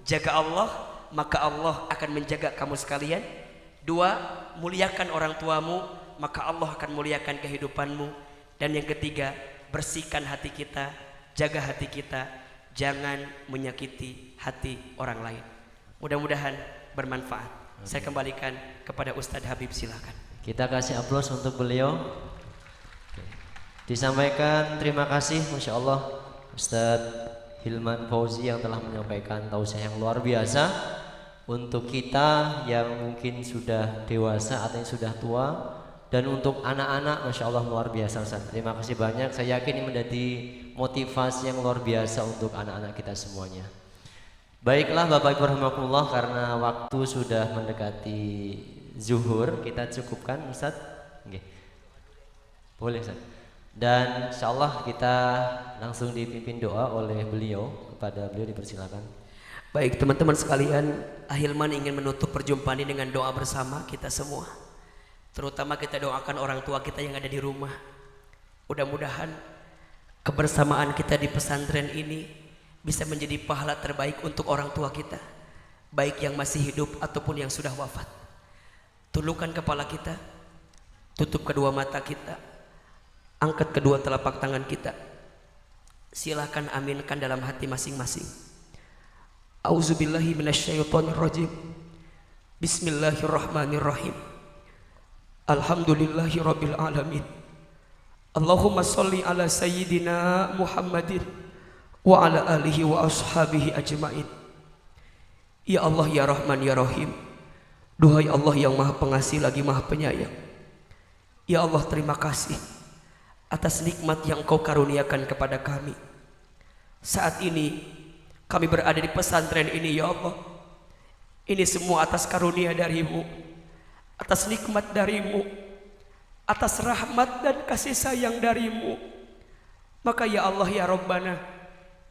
jaga Allah, maka Allah akan menjaga kamu sekalian. 2, muliakan orang tuamu, maka Allah akan muliakan kehidupanmu. Dan yang ketiga, bersihkan hati kita, jaga hati kita, jangan menyakiti hati orang lain. Mudah-mudahan bermanfaat. Saya kembalikan kepada Ustadz Habib, silakan. Kita kasih aplaus untuk beliau. Disampaikan terima kasih, Masya Allah, Ustadz Hilman Fauzi yang telah menyampaikan tausiah yang luar biasa untuk kita yang mungkin sudah dewasa atau yang sudah tua, dan untuk anak-anak, Masya Allah luar biasa Ustadz. Terima kasih banyak. Saya yakin ini menjadi motivasi yang luar biasa untuk anak-anak kita semuanya. Baiklah Bapak Ibu rahimakumullah, karena waktu sudah mendekati zuhur, kita cukupkan Ustadz. Oke. Boleh Ustadz. Dan insyaallah kita langsung dipimpin doa oleh beliau. Kepada beliau dipersilakan. Baik teman-teman sekalian, Ahilman ingin menutup perjumpaan ini dengan doa bersama kita semua. Terutama kita doakan orang tua kita yang ada di rumah. Mudah-mudahan kebersamaan kita di pesantren ini bisa menjadi pahala terbaik untuk orang tua kita, baik yang masih hidup ataupun yang sudah wafat. Tundukkan kepala kita, tutup kedua mata kita, angkat kedua telapak tangan kita. Silakan aminkan dalam hati masing-masing. Auzubillahi minasyaitonirrajim. Bismillahirrahmanirrahim. Alhamdulillahi rabbil alamin. Allahumma sholli ala sayyidina Muhammadin wa ala alihi wa ashabihi ajmain. Ya Allah ya Rahman ya Rahim. Duhai Allah yang Maha Pengasih lagi Maha Penyayang. Ya Allah, terima kasih atas nikmat yang Kau karuniakan kepada kami. Saat ini kami berada di pesantren ini ya Allah. Ini semua atas karunia dari-Mu, atas nikmat dari-Mu, atas rahmat dan kasih sayang dari-Mu. Maka ya Allah ya Rabbana,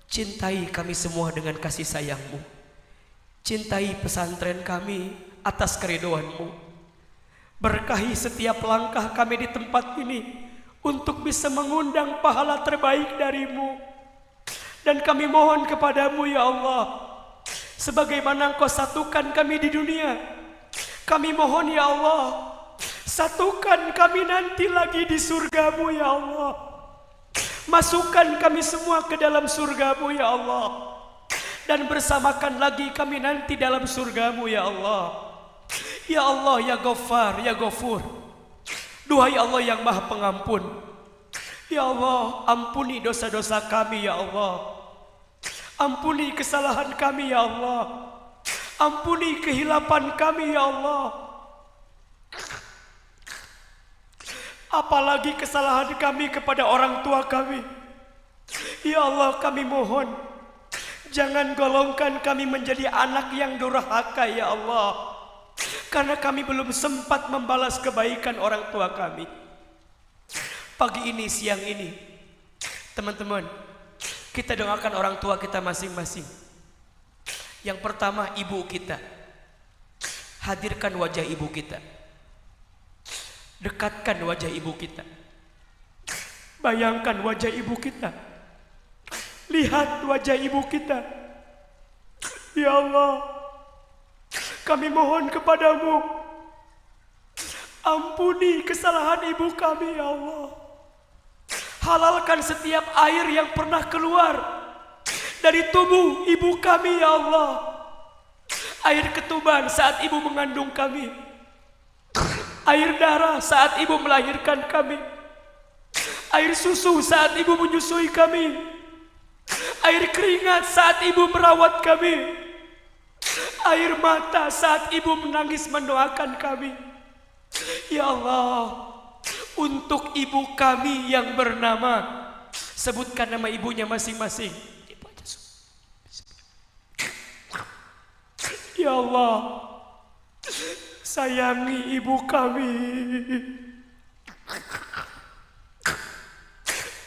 cintai kami semua dengan kasih sayang-Mu. Cintai pesantren kami atas keridhaan-Mu. Berkahi setiap langkah kami di tempat ini untuk bisa mengundang pahala terbaik dari-Mu. Dan kami mohon kepada-Mu ya Allah, sebagaimana Engkau satukan kami di dunia, kami mohon ya Allah, satukan kami nanti lagi di surga-Mu ya Allah. Masukkan kami semua ke dalam surga-Mu ya Allah, dan bersamakan lagi kami nanti dalam surga-Mu ya Allah. Ya Allah ya Ghaffar ya Ghafur. Duhai Allah yang Maha Pengampun, ya Allah, ampuni dosa-dosa kami ya Allah. Ampuni kesalahan kami ya Allah. Ampuni kehilapan kami ya Allah. apalagi kesalahan kami kepada orang tua kami. Ya Allah, kami mohon, jangan golongkan kami menjadi anak yang durhaka ya Allah, karena kami belum sempat membalas kebaikan orang tua kami. Pagi ini, siang ini, teman-teman, kita doakan orang tua kita masing-masing. Yang pertama, ibu kita. Hadirkan wajah ibu kita, dekatkan wajah ibu kita, bayangkan wajah ibu kita, lihat wajah ibu kita. Ya Allah, kami mohon kepadamu, ampuni kesalahan ibu kami ya Allah. Halalkan setiap air yang pernah keluar dari tubuh ibu kami ya Allah. Air ketuban saat ibu mengandung kami, air darah saat ibu melahirkan kami, air susu saat ibu menyusui kami, air keringat saat ibu merawat kami, air mata saat ibu menangis mendoakan kami. Ya Allah, untuk ibu kami yang bernama, sebutkan nama ibunya masing-masing. Ya Allah, sayangi ibu kami,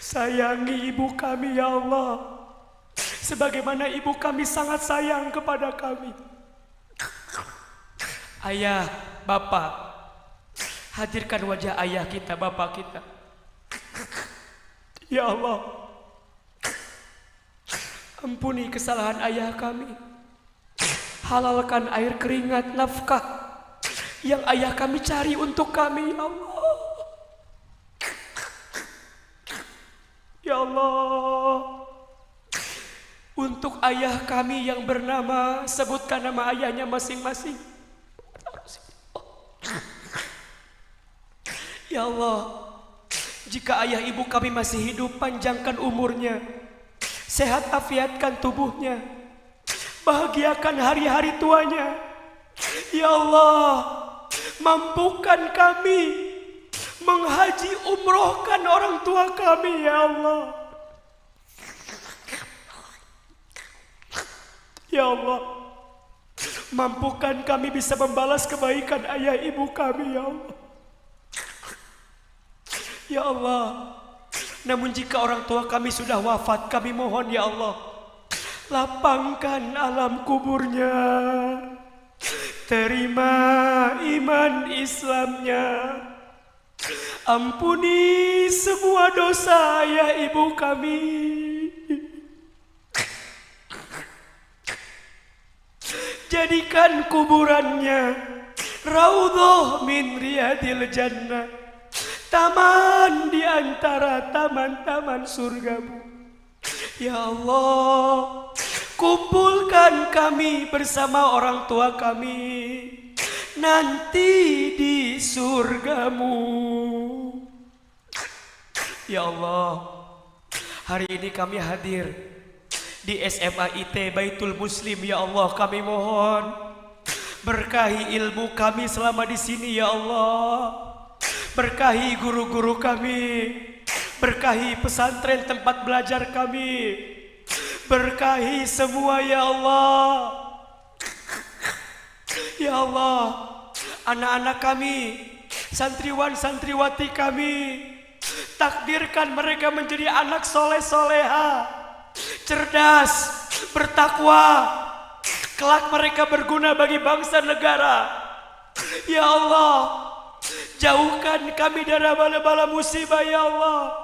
sayangi ibu kami ya Allah, sebagaimana ibu kami sangat sayang kepada kami. Ayah, bapak, hadirkan wajah ayah kita, bapak kita. Ya Allah, ampuni kesalahan ayah kami. Halalkan air keringat nafkah yang ayah kami cari untuk kami, ya Allah. Ya Allah, untuk ayah kami yang bernama, sebutkan nama ayahnya masing-masing. Ya Allah, jika ayah ibu kami masih hidup, panjangkan umurnya, sehat afiatkan tubuhnya, bahagiakan hari-hari tuanya. Ya Allah, mampukan kami menghaji umrohkan orang tua kami ya Allah. Ya Allah, mampukan kami bisa membalas kebaikan ayah ibu kami ya Allah. Ya Allah, namun jika orang tua kami sudah wafat, kami mohon ya Allah, lapangkan alam kuburnya, terima iman Islamnya, ampuni semua dosa ayah ibu kami, jadikan kuburannya raudhah min riyadil jannah, taman di antara taman-taman surgamu. Ya Allah, kumpulkan kami bersama orang tua kami nanti di surgamu. Ya Allah, hari ini kami hadir di SMA IT Baitul Muslim. Ya Allah, kami mohon berkahi ilmu kami selama di sini ya Allah. Berkahi guru-guru kami, berkahi pesantren tempat belajar kami, berkahi semua ya Allah. Ya Allah, anak-anak kami, santriwan santriwati kami, takdirkan mereka menjadi anak soleh-soleha, cerdas, bertakwa, kelak mereka berguna bagi bangsa negara. Ya Allah, jauhkan kami dari bala-bala musibah ya Allah.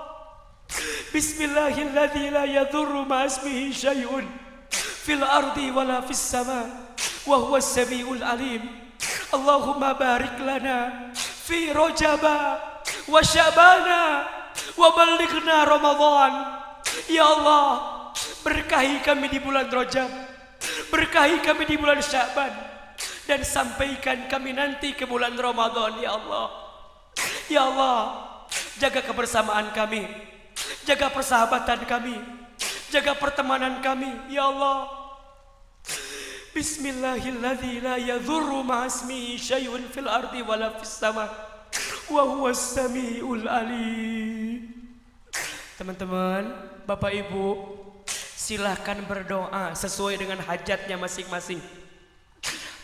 Bismillahirrahmanirrahim. La yadurru ma'asmihi syai'un fil ardi wala fis sama wa huwas samiul alim. Allahumma barik lana fi Rajaba wa Sya'bana wa ballighna Ramadan. Ya Allah, berkahi kami di bulan Rajab, berkahi kami di bulan Sya'ban, dan sampaikan kami nanti ke bulan Ramadan ya Allah. Ya Allah, jaga kebersamaan kami, jaga persahabatan kami, jaga pertemanan kami ya Allah. Bismillahirrahmanirrahim. La yadhurru ma'asmihi syai'un fil ardi wala fis sama wa huwas samiul alim. Teman-teman, Bapak Ibu, silahkan berdoa sesuai dengan hajatnya masing-masing.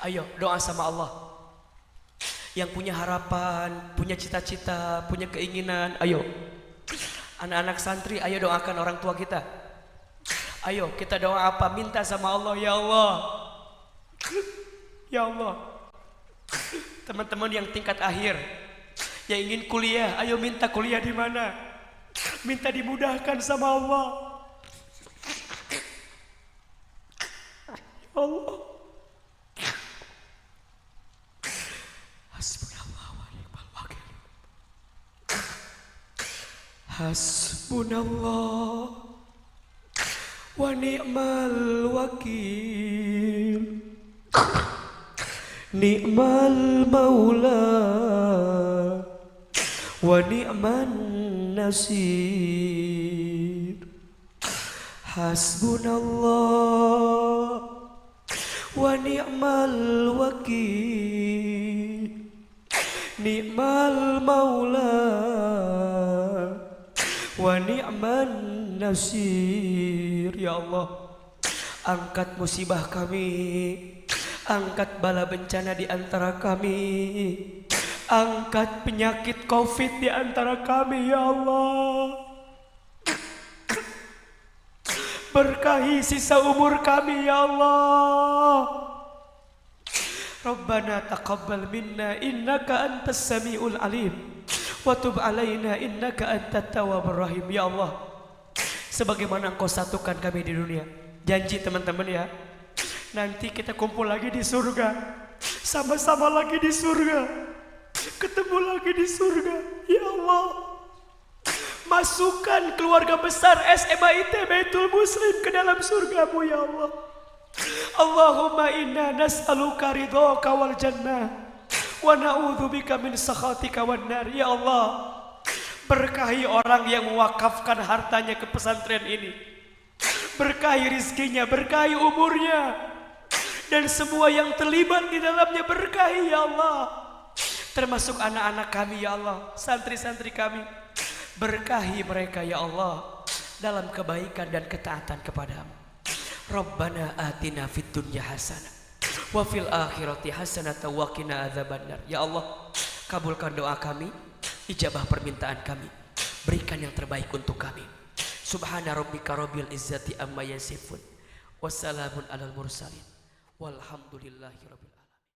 Ayo doa sama Allah. Yang punya harapan, punya cita-cita, punya keinginan, ayo. Anak-anak santri, ayo doakan orang tua kita. Ayo kita doa apa? Minta sama Allah, ya Allah. Ya Allah. Teman-teman yang tingkat akhir, yang ingin kuliah, ayo minta kuliah di mana? Minta dimudahkan sama Allah. Ya Allah. Hasbunallah wa ni'mal wakil. Hasbunallah wa ni'mal wakil. Ni'mal maula wa ni'man nasir. Hasbunallah wa ni'mal wakil. Ni'mal maula wa ni'man nasir. Ya Allah, angkat musibah kami, angkat bala bencana di antara kami, angkat penyakit COVID di antara kami, ya Allah. Berkahi sisa umur kami, ya Allah. Rabbana taqabbal minna innaka antas samiul alim wa tub alaina innaka antat tawwabur rahim. Ya Allah, sebagaimana Engkau satukan kami di dunia, janji teman-teman ya, nanti kita kumpul lagi di surga, sama-sama lagi di surga, ketemu lagi di surga. Ya Allah, masukkan keluarga besar SMA IT Baitul Muslim ke dalam surga-Mu, ya Allah. Allahumma inna nas'aluka ridhaka wal jannah wa na'udzubika min sakhatika wan nar. Ya Allah, berkahi orang yang mewakafkan hartanya ke pesantren ini, berkahi rizkinya, berkahi umurnya, dan semua yang terlibat di dalamnya berkahi, ya Allah. Termasuk anak-anak kami, ya Allah, santri-santri kami, berkahi mereka, ya Allah, dalam kebaikan dan ketaatan kepadamu. Rabbana atina fid dunya hasanah wa fil akhirati hasanah wa qina adzabannar. Ya Allah, kabulkan doa kami, ijabah permintaan kami, berikan yang terbaik untuk kami. Subhana rabbika rabbil izzati amma yasifun, wassalamun alal mursalin, walhamdulillahi rabbil alamin.